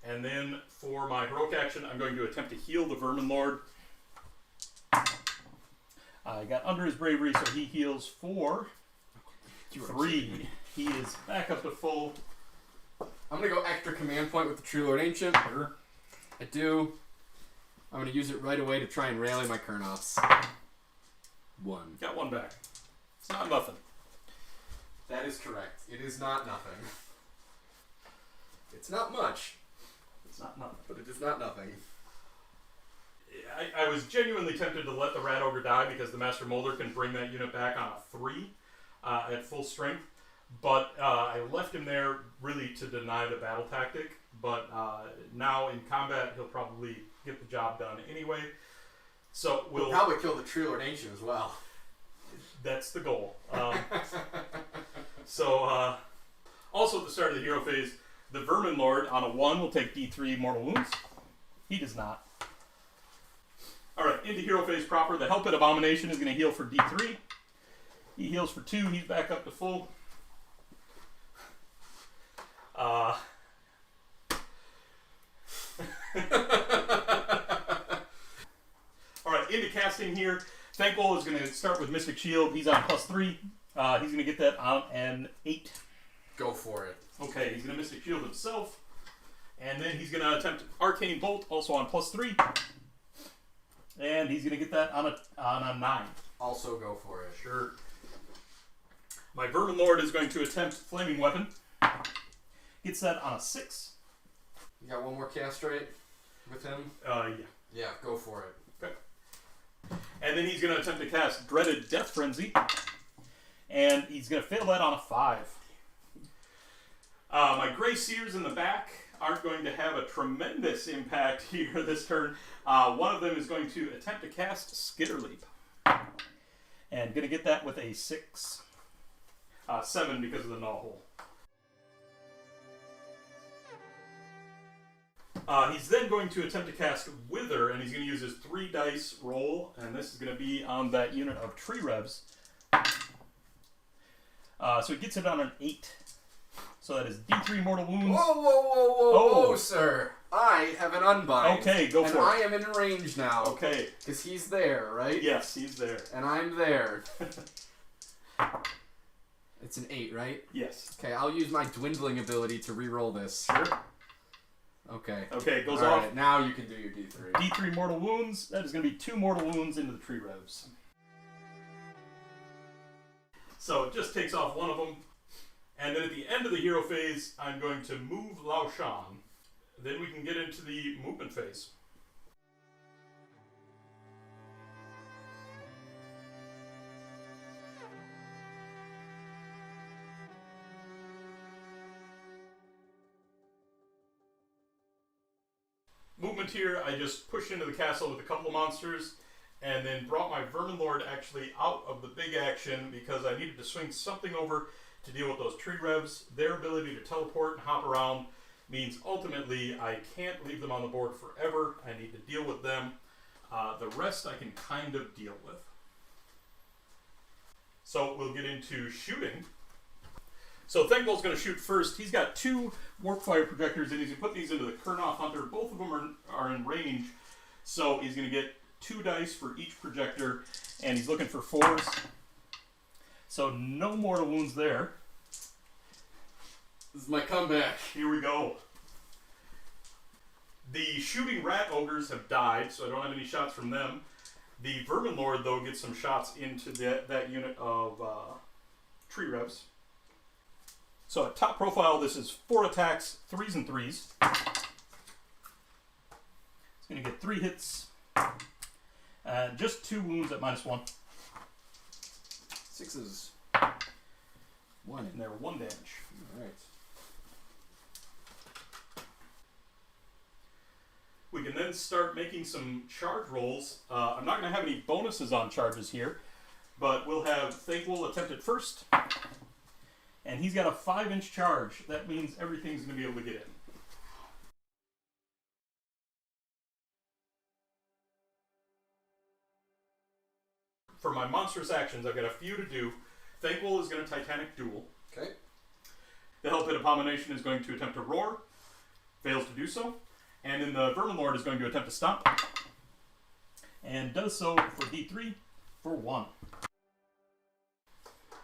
And then for my heroic action, I'm going to attempt to heal the Vermin Lord. I got under his bravery, so he heals for 3. He is back up to full. I'm going to go extra command point with the True Lord Ancient. Sure. I do. I'm going to use it right away to try and rally my Kurnoths. 1. Got 1 back. It's not nothing. That is correct. It is not nothing. It's not much. It's not nothing. But it is not nothing. I was genuinely tempted to let the Rat Ogre die because the Master Molder can bring that unit back on a 3 at full strength. But I left him there really to deny the battle tactic. But now in combat, he'll probably get the job done anyway. So we'll probably kill the True Lord Ancient as well. That's the goal. Also at the start of the hero phase, the Vermin Lord on a 1 will take D3 mortal wounds. He does not. Alright, into hero phase proper. The Hellpit Abomination is going to heal for D3. He heals for 2. He's back up to full. Alright, into casting here. Thankful is going to start with Mystic Shield. He's on +3. He's going to get that on an 8. Go for it. Okay, he's going to Mystic Shield himself. And then he's going to attempt Arcane Bolt, also on +3. And he's going to get that on a 9. Also go for it. Sure. My Vermin Lord is going to attempt Flaming Weapon. Gets that on a 6. You got 1 more cast right with him? Yeah. Yeah, go for it. Okay. And then he's going to attempt to cast Dreaded Death Frenzy. And he's going to fail that on a 5. My Grey Seers in the back aren't going to have a tremendous impact here this turn. One of them is going to attempt to cast Skitter Leap. And going to get that with a 6. 7 because of the Gnaw Hole. He's then going to attempt to cast Wither, and he's going to use his 3 dice roll, and this is going to be on that unit of Tree Revs. So he gets it on an 8. So that is D3 mortal wounds. Whoa, sir. I have an unbind. Okay, go for it. And I am in range now. Okay. Because he's there, right? Yes, he's there. And I'm there. It's an 8, right? Yes. Okay, I'll use my dwindling ability to re-roll this. Sure. Okay. Okay, it goes All off. right, now you can do your D3. D3 mortal wounds. That is going to be 2 mortal wounds into the Tree Revs. So it just takes off one of them. And then at the end of the hero phase, I'm going to move Lao Shan. Then we can get into the movement phase. Movement here, I just pushed into the castle with a couple of monsters and then brought my Vermin Lord actually out of the big action because I needed to swing something over to deal with those Tree Revs. Their ability to teleport and hop around means ultimately I can't leave them on the board forever. I need to deal with them. The rest I can kind of deal with. So we'll get into shooting. So Thankbolt's going to shoot first. He's got 2 warp fire projectors, and he's going to put these into the Kurnoth Hunter. Both of them are in range, so he's going to get 2 dice for each projector, and he's looking for 4s. So no mortal wounds there. This is my comeback. Here we go. The shooting rat ogres have died, so I don't have any shots from them. The Vermin Lord, though, gets some shots into that unit of Tree Revs. So at top profile, this is 4 attacks, 3s and 3s. It's going to get 3 hits. And just 2 wounds at -1. 6s. 1. And they're 1 damage. Alright. We can then start making some charge rolls. I'm not going to have any bonuses on charges here, but we'll have Thankful attempt it first. And he's got a 5-inch charge. That means everything's going to be able to get in. For my monstrous actions, I've got a few to do. Thankful is going to Titanic Duel. Okay. The Hellpit Abomination is going to attempt to roar. Fails to do so. And then the Vermin Lord is going to attempt to stomp. And does so for D3 for 1.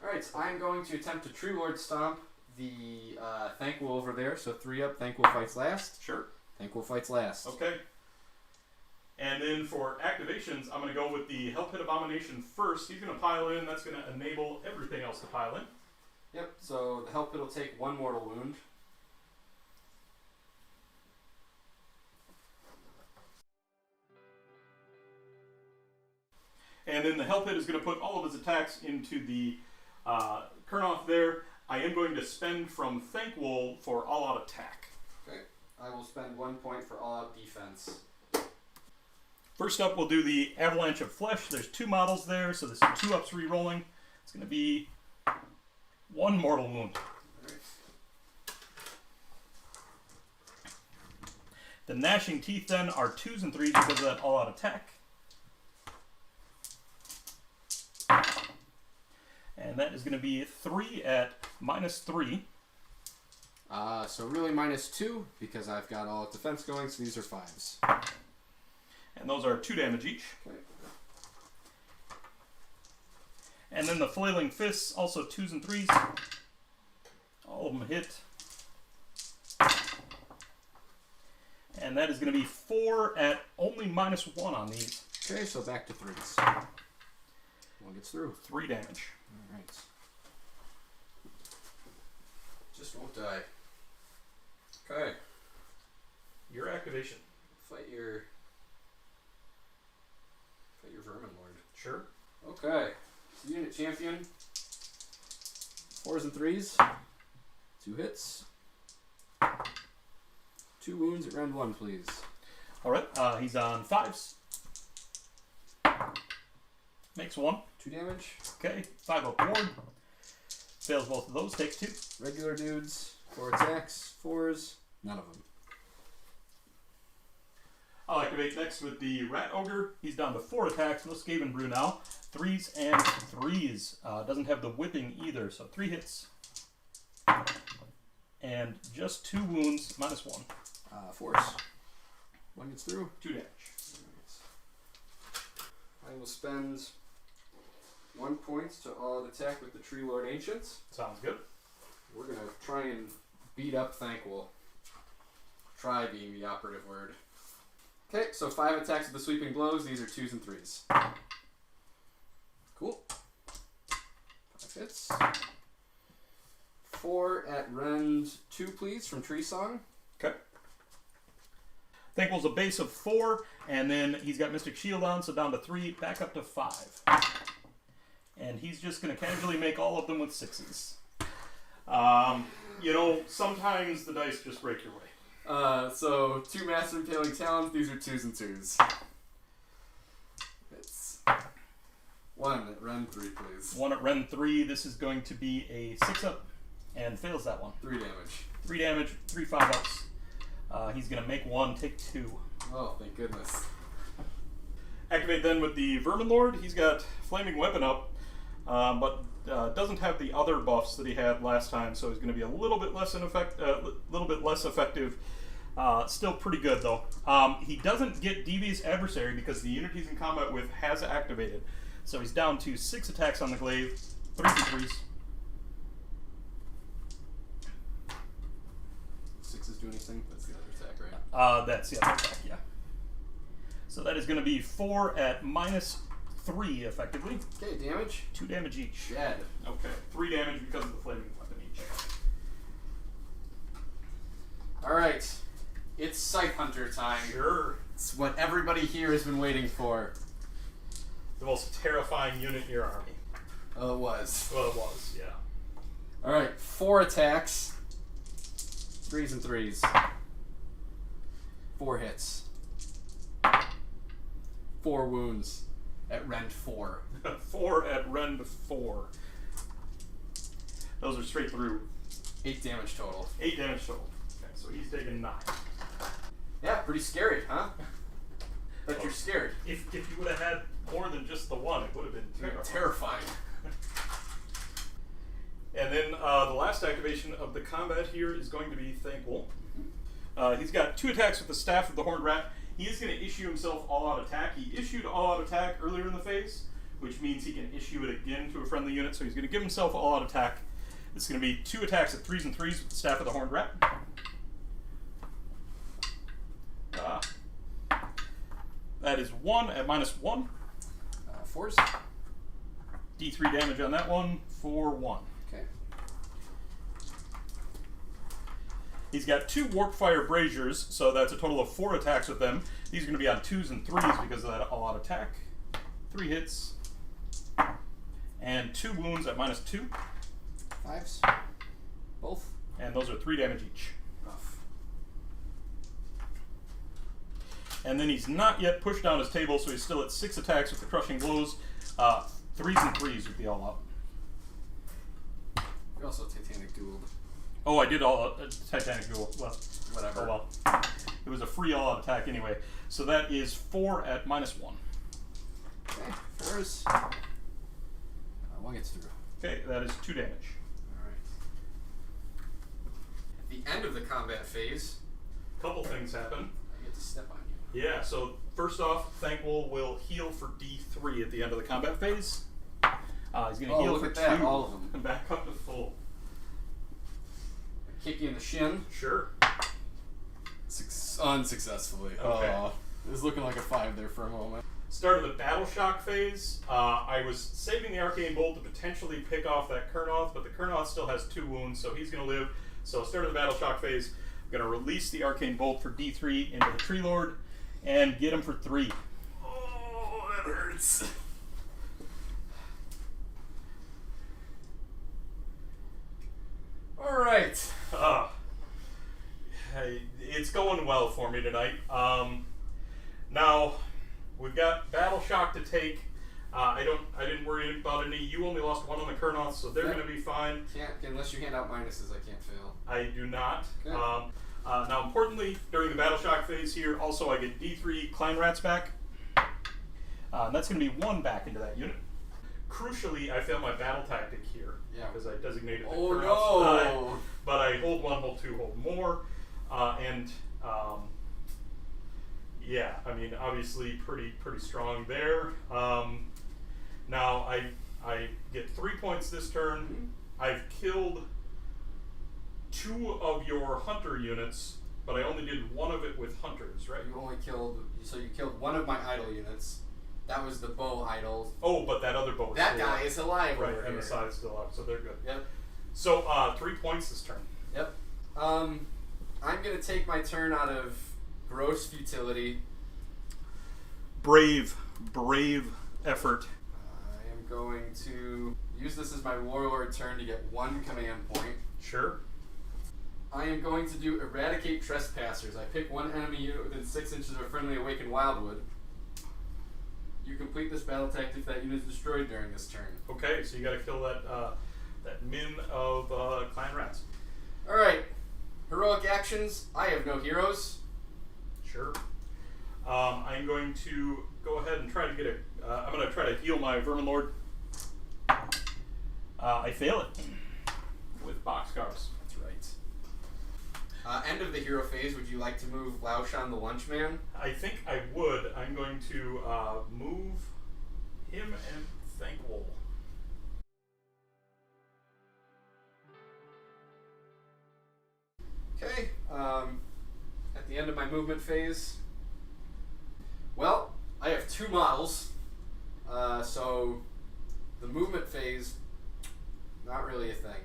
Alright, I'm going to attempt to True Lord Stomp the Thankful over there. So 3 up, Thankful fights last. Sure. Thankful fights last. Okay. And then for activations, I'm going to go with the Hellpit Abomination first. He's going to pile in. That's going to enable everything else to pile in. Yep, so the Hellpit will take 1 mortal wound. And then the Hellpit is going to put all of his attacks into the Kurnoth there. I am going to spend from Thankful for all-out attack. Okay, I will spend 1 point for all-out defense. First up, we'll do the Avalanche of Flesh. There's 2 models there, so this is 2 ups re-rolling. It's going to be 1 mortal wound. Right. The Gnashing Teeth then are 2s and 3s because of that all-out attack. And that is going to be 3 at -3. So really -2 because I've got all defense going, so these are 5s. And those are 2 damage each. Okay. And then the Flailing Fists, also 2s and 3s. All of them hit. And that is going to be 4 at only -1 on these. Okay, so back to 3s. 1 gets through. 3 damage. Alright. Just won't die. Okay. Your activation. Fight your Vermin Lord. Sure. Okay. So unit champion. 4s and 3s. 2 hits. 2 wounds at round 1, please. Alright, he's on 5s. Makes 1. 2 damage. Okay, 5 up ward. Fails both of those, takes 2. Regular dudes. 4 attacks. 4s. None of them. I'll activate next with the Rat Ogre. He's down to 4 attacks. No Skaven Brew now. 3s and 3s. Doesn't have the whipping either, so 3 hits. And just 2 wounds, -1. Force. 1 gets through. 2 damage. I will spend 1 point to all attack with the Tree Lord Ancients. Sounds good. We're going to try and beat up Thankful. Try being the operative word. Okay, so 5 attacks with the Sweeping Blows. These are 2s and 3s. Cool. 5 hits. 4 at rend 2, please, from Tree Song. Okay. Thankful's a base of 4, and then he's got Mystic Shield on, so down to 3, back up to 5. And he's just going to casually make all of them with 6s. You know, sometimes the dice just break your way. So 2 Master Impaling Talons. These are 2s and 2s. It's 1 at rend 3, please. 1 at rend 3. This is going to be a 6-up, and fails that one. 3 damage. 3 damage, 3 5-ups. He's going to make 1, take 2. Oh, thank goodness. Activate then with the Vermin Lord. He's got Flaming Weapon up, but doesn't have the other buffs that he had last time, so he's going to be a little bit less effective. Still pretty good though. He doesn't get Devious Adversary because the unit he's in combat with has activated, so he's down to 6 attacks on the glaive, 3 for 3s. 6s do anything? That's the other attack, right? That's the other attack, yeah. So that is going to be 4 at -3, effectively. Okay, damage. 2 damage each. Dead. Okay, 3 damage because of the Flaming Weapon each. Alright. It's Scythe Hunter time. Sure. It's what everybody here has been waiting for. The most terrifying unit in your army. Oh, it was. Well, it was, yeah. All right, 4 attacks. 3s and 3s. 4 hits. 4 wounds at rend 4. 4 at rend 4. Those are straight through. 8 damage total. 8 damage total. Okay, so he's taking 9. Yeah, pretty scary, huh? But you're scared. If you would have had more than just the one, it would have been Terrifying. And then the last activation of the combat here is going to be Thankful. He's got 2 attacks with the Staff of the Horned Rat. He is going to issue himself all-out attack. He issued all-out attack earlier in the phase, which means he can issue it again to a friendly unit. So he's going to give himself all-out attack. It's going to be 2 attacks at 3s and 3s with the Staff of the Horned Rat. That is 1 at -1. 4s. D3 damage on that one for 1. Okay. He's got 2 Warpfire Braziers, so that's a total of 4 attacks with them. These are going to be on 2s and 3s because of that all-out attack. 3 hits. And 2 wounds at -2. 5s. Both. And those are 3 damage each. Rough. And then he's not yet pushed down his table, so he's still at 6 attacks with the Crushing Blows. 3s and 3s with the all-out. You're also Titanic dueled. Oh, I did all Titanic Duel. Well, Whatever. oh well. It was a free all-out attack anyway. So that is 4 at -1. Okay, 4s. 1 gets through. Okay, that is 2 damage. Alright. At the end of the combat phase, Couple things happen. I get to step on you. Yeah, so first off, Thankful will heal for D3 at the end of the combat phase. He's going to heal look for at that, 2. all of them. And back up to full. I kick you in the shin. Sure. Unsuccessfully. Okay. Oh, it was looking like a 5 there for a moment. Start of the Battle Shock phase, I was saving the Arcane Bolt to potentially pick off that Kurnoth, but the Kurnoth still has 2 wounds, so he's going to live. So start of the Battle Shock phase, I'm going to release the Arcane Bolt for D3 into the Tree Lord and get him for 3. Oh, that hurts. All right. It's going well for me tonight. Now we've got Battle Shock to take. I didn't worry about any. You only lost 1 on the Kurnoth, so they're going to be fine. Can't unless you hand out minuses. I can't fail. I do not. Okay. Now, importantly, during the Battle Shock phase here, also I get D3 Clan Rats back. And that's going to be 1 back into that unit. Crucially, I failed my battle tactic here because I designated the Kurnoth's die. But I hold 1, hold 2, hold more, yeah, I mean, obviously pretty strong there. Now I get 3 points this turn. Mm-hmm. I've killed 2 of your hunter units, but I only did 1 of it with hunters, right? You only killed. So you killed 1 of my idol units. That was the bow idol. Oh, but that other bow is That still guy alive. is alive. Right, over and here. the side's still up, so they're good. Yep. So 3 points this turn. Yep. I'm gonna take my turn out of gross futility. Brave effort. I am going to use this as my warlord turn to get 1 command point. Sure. I am going to do Eradicate Trespassers. I pick 1 enemy unit within 6 inches of a friendly awakened wildwood. You complete this battle tactic if that unit is destroyed during this turn. Okay, so you got to kill that that min of Clan Rats. All right. Heroic actions. I have no heroes. Sure. I'm going to go ahead and try to get I'm going to try to heal my Vermin Lord. I fail it with Boxcars. That's right. End of the hero phase. Would you like to move Laoshan the Lunchman? I think I would. I'm going to move him and Thankful. Okay. At the end of my movement phase. Well, I have 2 models. So the movement phase, not really a thing.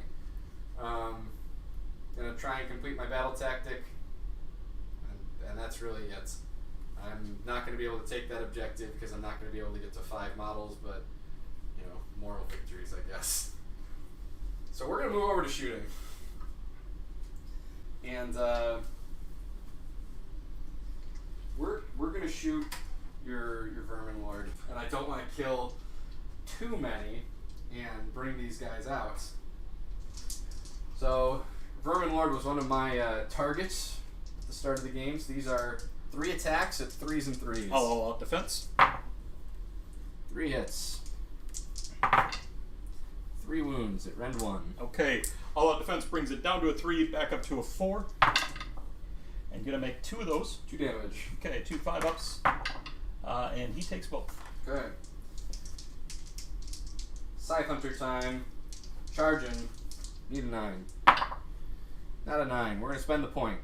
Gonna try and complete my battle tactic, and that's really it. I'm not gonna be able to take that objective because I'm not gonna be able to get to 5 models, but you know, moral victories, I guess. So we're gonna move over to shooting, and we're gonna shoot your Vermin Lord, and I don't want to kill too many and bring these guys out. So Vermin Lord was one of my targets at the start of the game. So these are 3 attacks at 3s and 3s. All out defense. 3 hits. 3 wounds at rend 1. Okay, all out defense brings it down to a 3, back up to a 4. And gonna make 2 of those. 2 damage. Okay, 2 5-ups. And he takes both. Good. Scythe Hunter time. Charging. Need a 9. Not a 9. We're gonna spend the point.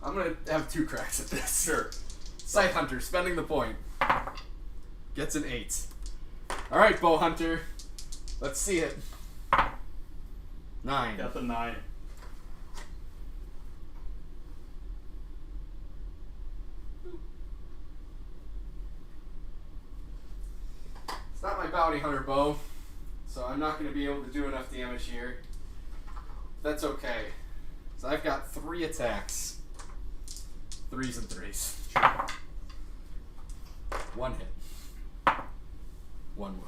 I'm gonna have 2 cracks at this. Sure. Scythe Hunter, spending the point. Gets an 8. Alright, Bow Hunter. Let's see it. 9. Got the 9. It's not my bounty hunter bow, so I'm not going to be able to do enough damage here. That's okay. So I've got 3 attacks. 3s and 3s. 1 hit. 1 wound.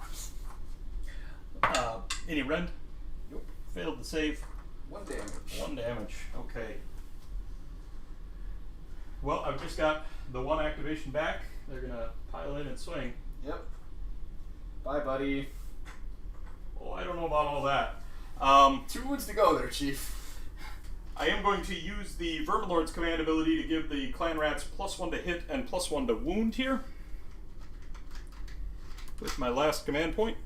Any rend? Nope. Failed to save. 1 damage. 1 damage. Okay. Well, I've just got the 1 activation back. They're gonna pile in and swing. Yep. Bye, buddy. Oh, I don't know about all that. 2 wounds to go there, Chief. I am going to use the Vermin Lord's command ability to give the clan rats +1 to hit and +1 to wound here. With my last command point.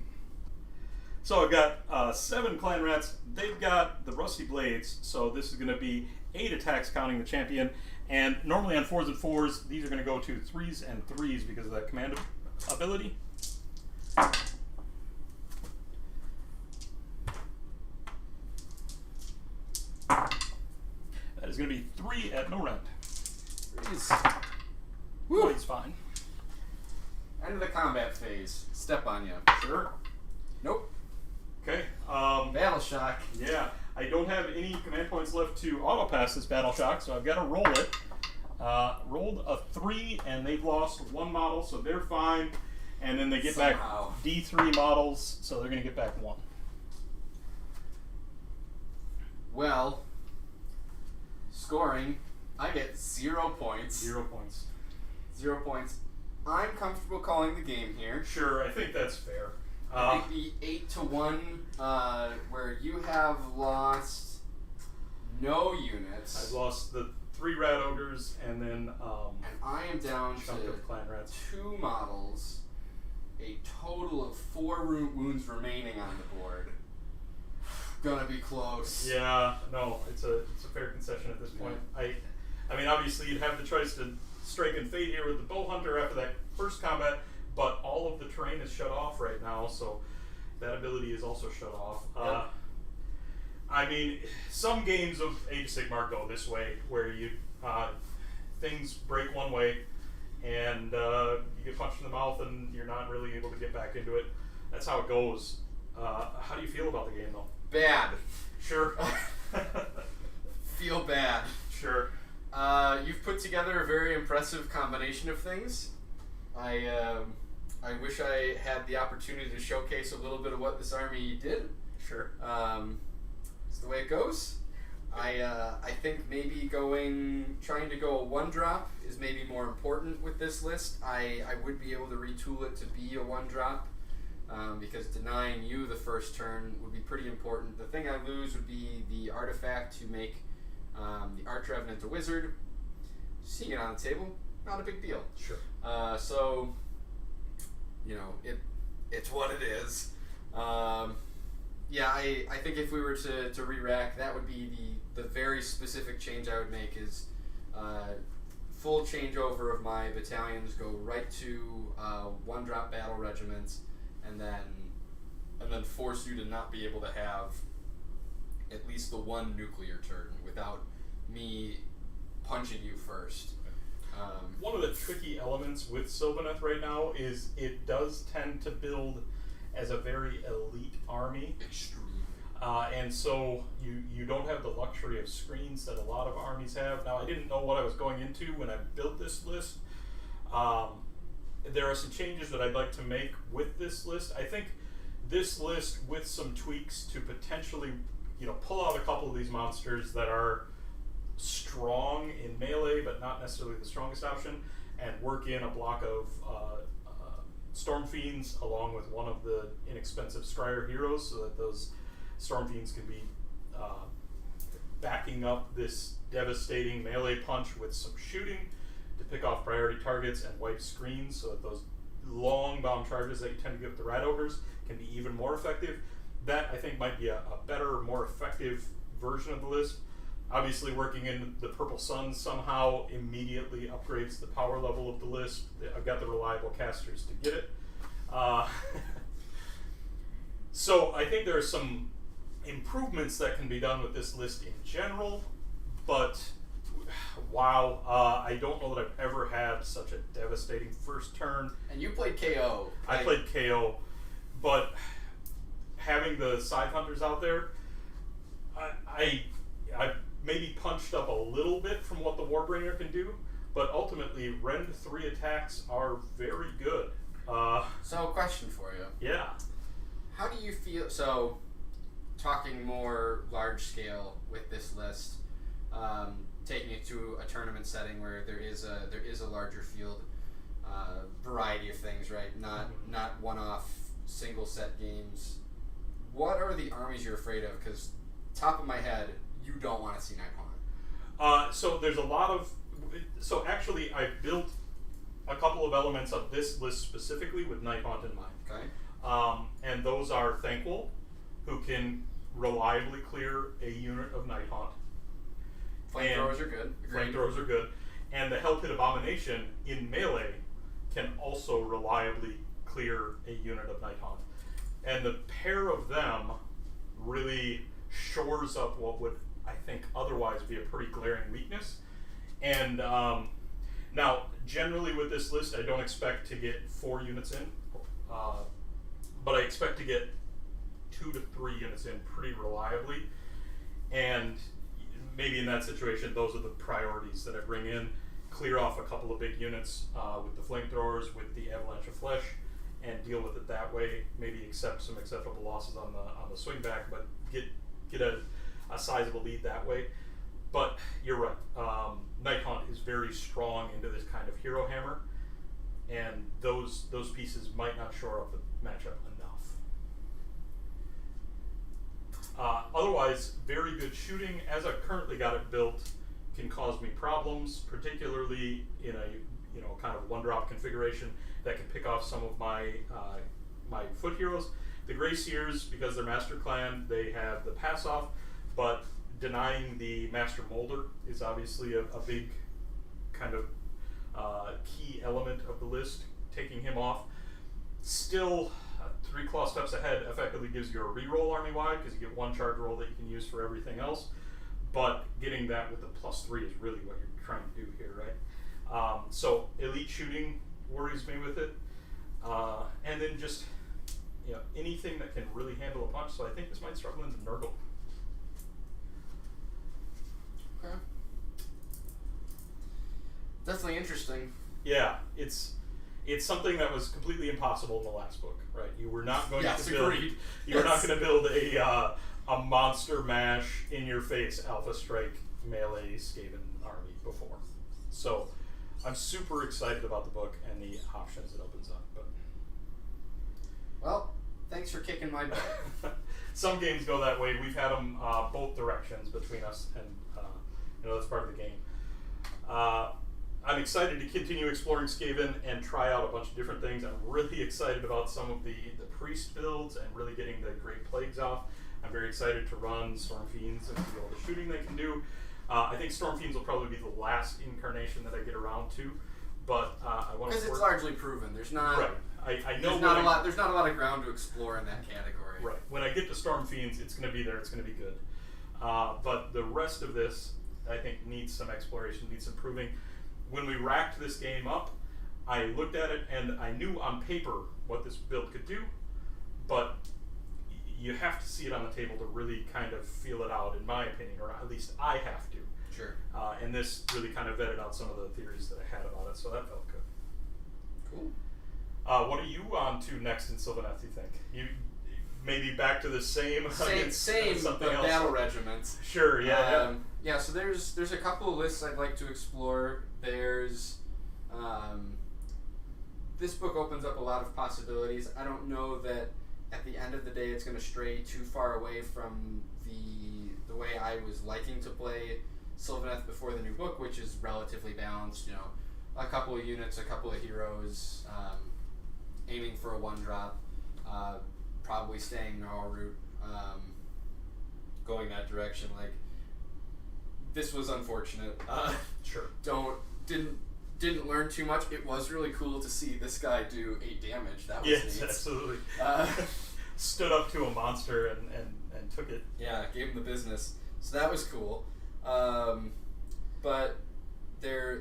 So I've got 7 clan rats. They've got the rusty blades, so this is going to be 8 attacks counting the champion. And normally on 4s and 4s, these are going to go to 3s and 3s because of that command ability. That is going to be 3 at no rend. 3s. Woo! He's fine. End of the combat phase. Step on you. Sure. Nope. Okay. Battle shock. Yeah, I don't have any command points left to auto pass this battle shock, so I've got to roll it. Rolled a 3, and they've lost 1 model, so they're fine. And then they get Somehow. back D3 models, so they're going to get back 1. Well, scoring, I get 0 points. 0 points. 0 points. I'm comfortable calling the game here. Sure, I think that's fair. I think the 8-1, where you have lost no units. I've lost the 3 rat ogres, and then And I am down chunk to of clan rats. 2 models, a total of 4 wounds remaining on the board. Gonna be close. Yeah, no, it's a fair concession at this point. I mean, obviously you'd have the choice to strike and fade here with the bow hunter after that first combat, but all of the terrain is shut off right now, so that ability is also shut off. Yep. I mean, some games of Age of Sigmar go this way, where you things break one way, and you get punched in the mouth, and you're not really able to get back into it. That's how it goes. How do you feel about the game, though? Bad. Sure. Feel bad. Sure. You've put together a very impressive combination of things. I wish I had the opportunity to showcase a little bit of what this army did. Sure. It's the way it goes. I think maybe trying to go a 1-drop is maybe more important with this list. I would be able to retool it to be a 1-drop. Because denying you the first turn would be pretty important. The thing I lose would be the artifact to make the Arch Revenant a wizard. Seeing it on the table, not a big deal. Sure. So, you know, it's what it is. Yeah, I think if we were to re-rack, that would be the very specific change I would make is full changeover of my battalions, go right to 1-drop battle regiments, and then force you to not be able to have at least the 1 nuclear turn without me punching you first. One of the tricky elements with Sylvaneth right now is it does tend to build as a very elite army. Extreme. And so you don't have the luxury of screens that a lot of armies have. Now, I didn't know what I was going into when I built this list. There are some changes that I'd like to make with this list. I think this list, with some tweaks to potentially, pull out a couple of these monsters that are strong in melee, but not necessarily the strongest option, and work in a block of Storm Fiends along with one of the inexpensive Scryer heroes, so that those Storm Fiends can be backing up this devastating melee punch with some shooting to pick off priority targets and wipe screens, so that those long bomb charges that you tend to get with the Rat Ogres can be even more effective. That, I think, might be a better, more effective version of the list. Obviously, working in the Purple Sun somehow immediately upgrades the power level of the list. I've got the reliable casters to get it. So I think there are some improvements that can be done with this list in general, but wow, I don't know that I've ever had such a devastating first turn. And you played KO. Right? I played KO, but having the Scythe Hunters out there, I maybe punched up a little bit from what the Warbringer can do, but ultimately Rend 3 attacks are very good. So, question for you. Yeah. How do you feel? So, talking more large scale with this list, taking it to a tournament setting where there is a larger field, variety of things, right? Not one-off single set games. What are the armies you're afraid of? Because top of my head, you don't want to see Night Haunt. So there's a lot of. So actually, I built a couple of elements of this list specifically with Night Haunt in mind. Okay. And those are Thankful, who can reliably clear a unit of Night Haunt. Flamethrowers are good. Flamethrowers are good. And the Hell Pit Abomination in melee can also reliably clear a unit of Night Haunt. And the pair of them really shores up what would, I think, otherwise be a pretty glaring weakness. And now, generally with this list, I don't expect to get 4 units in, but I expect to get 2 to 3 units in pretty reliably. And maybe in that situation, those are the priorities that I bring in. Clear off a couple of big units with the Flamethrowers, with the Avalanche of Flesh, and deal with it that way. Maybe accept some acceptable losses on the swing back, but get a sizable lead that way. But you're right. Night Haunt is very strong into this kind of hero hammer, and those pieces might not shore up the matchup enough. Otherwise, very good shooting. As I've currently got it built, can cause me problems, particularly in a kind of one-drop configuration that can pick off some of my my foot heroes. The Grey Seers, because they're Master Clan, they have the pass-off, but denying the Master Molder is obviously a big kind of key element of the list. Taking him off, still 3 claw steps ahead effectively gives you a reroll army-wide, because you get 1 charge roll that you can use for everything else, but getting that with the +3 is really what you're trying to do here, right? So elite shooting worries me with it, and then just anything that can really handle a punch. So I think this might struggle into Nurgle. Okay. Definitely interesting. Yeah, it's something that was completely impossible in the last book, right? You were not going to build. Agreed. You were not going to build a monster mash in your face Alpha Strike melee Skaven army before. So I'm super excited about the book and the options it opens up. But well, thanks for kicking my butt. some games go that way. We've had them both directions between us, and that's part of the game. I'm excited to continue exploring Skaven and try out a bunch of different things. I'm really excited about some of the priest builds and really getting the Great Plagues off. I'm very excited to run Storm Fiends and see all the shooting they can do. I think Storm Fiends will probably be the last incarnation that I get around to, but I want to. Because it's largely proven. There's not. Right. I know there's not a lot of ground to explore in that category. Right. When I get to Storm Fiends, it's going to be there. It's going to be good. But the rest of this, I think, needs some exploration, needs some proving. When we racked this game up, I looked at it and I knew on paper what this build could do, but you have to see it on the table to really kind of feel it out, in my opinion, or at least I have to. Sure. And this really kind of vetted out some of the theories that I had about it, so that felt good. Cool. What are you on to next in Sylvaneth, you think? You maybe back to the same Same, something but else. battle regiments. Sure, yeah. Yeah, so there's a couple of lists I'd like to explore. There's this book opens up a lot of possibilities. I don't know that at the end of the day it's going to stray too far away from the way I was liking to play Sylvaneth before the new book, which is relatively balanced. You know, a couple of units, a couple of heroes, aiming for a 1-drop, probably staying Gnarl route, going that direction. Like, this was unfortunate. Sure. Didn't learn too much. It was really cool to see this guy do 8 damage. That was yes, neat. absolutely. Stood up to a monster and took it. Yeah, gave him the business. So that was cool. But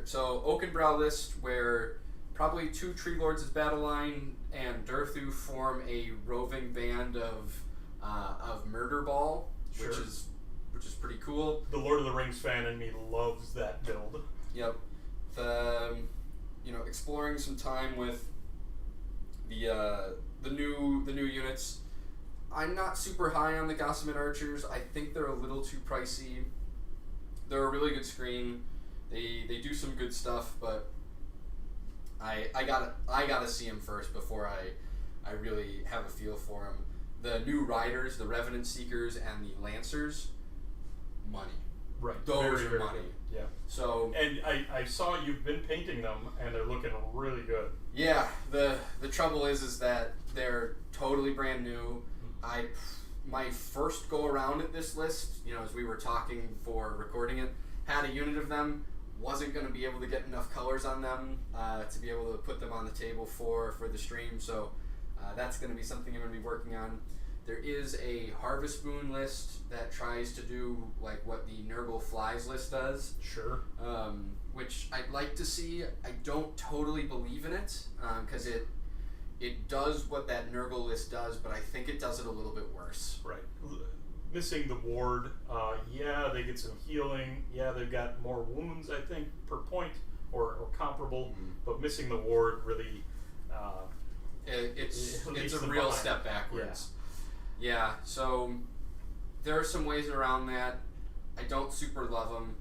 so Oakenbrow list where probably 2 Tree Lords' battle line and Durthu form a roving band of Murder Ball, Sure. which is pretty cool. The Lord of the Rings fan in me loves that build. Yep. Exploring some time with the new units. I'm not super high on the Gossamer Archers. I think they're a little too pricey. They're a really good screen. They do some good stuff, but I gotta see them first before I really have a feel for them. The new Riders, the Revenant Seekers, and the Lancers, money. Right. Those very, are very money. Good. Yeah. So. And I saw you've been painting them, and they're looking really good. Yeah. The trouble is that they're totally brand new. My first go around at this list, as we were talking for recording it, had a unit of them. Wasn't going to be able to get enough colors on them to be able to put them on the table for the stream. So that's going to be something I'm going to be working on. There is a Harvest Moon list that tries to do like what the Nurgle Flies list does. Sure. Which I'd like to see. I don't totally believe in it because it does what that Nurgle list does, but I think it does it a little bit worse. Right. Missing the ward. Yeah, they get some healing. Yeah, they've got more wounds, I think, per point or comparable. Mm-hmm. But missing the ward really. It's a real behind. step backwards. Yeah, so there are some ways around that. I don't super love them.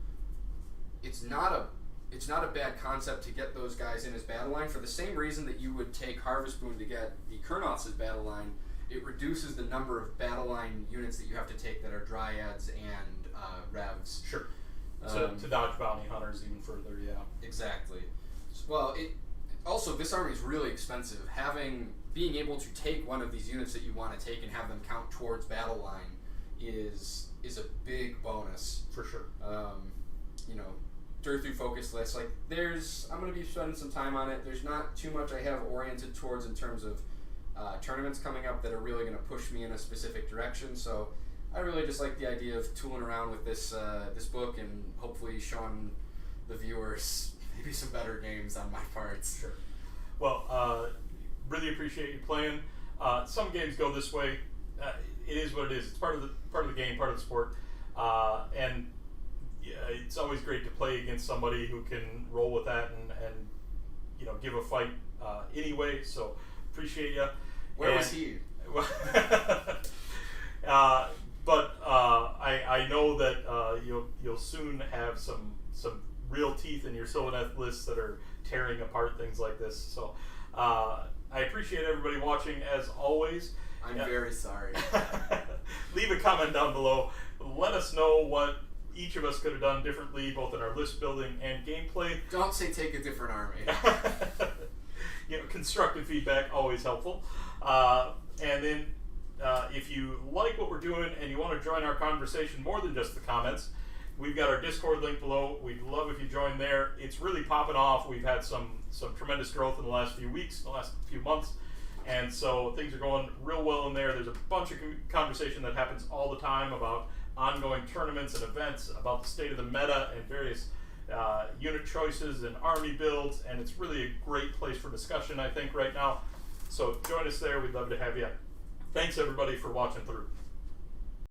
It's not a bad concept to get those guys in as battle line for the same reason that you would take Harvest Moon to get the Kurnoths as battle line. It reduces the number of battle line units that you have to take that are Dryads and Revs. Sure. To dodge bounty hunters even further, yeah. Exactly. Well, also this army is really expensive. Being able to take one of these units that you want to take and have them count towards battle line is a big bonus. For sure. Durthu focus list. Like I'm going to be spending some time on it. There's not too much I have oriented towards in terms of tournaments coming up that are really going to push me in a specific direction. So I really just like the idea of tooling around with this book and hopefully showing the viewers maybe some better games on my parts. Sure. Well, really appreciate you playing. Some games go this way. It is what it is. It's part of the game, part of the sport, and yeah, it's always great to play against somebody who can roll with that and give a fight anyway. So appreciate you. Where was he? But I know that you'll soon have some real teeth in your Sylvaneth lists that are tearing apart things like this. So I appreciate everybody watching as always. I'm very sorry. Leave a comment down below. Let us know what each of us could have done differently, both in our list building and gameplay. Don't say take a different army. Constructive feedback, always helpful. And then if you like what we're doing and you want to join our conversation more than just the comments, we've got our Discord link below. We'd love if you join there. It's really popping off. We've had some tremendous growth in the last few weeks, the last few months. And so things are going real well in there. There's a bunch of conversation that happens all the time about ongoing tournaments and events, about the state of the meta and various unit choices and army builds. And it's really a great place for discussion, I think, right now. So join us there. We'd love to have you. Thanks everybody for watching through.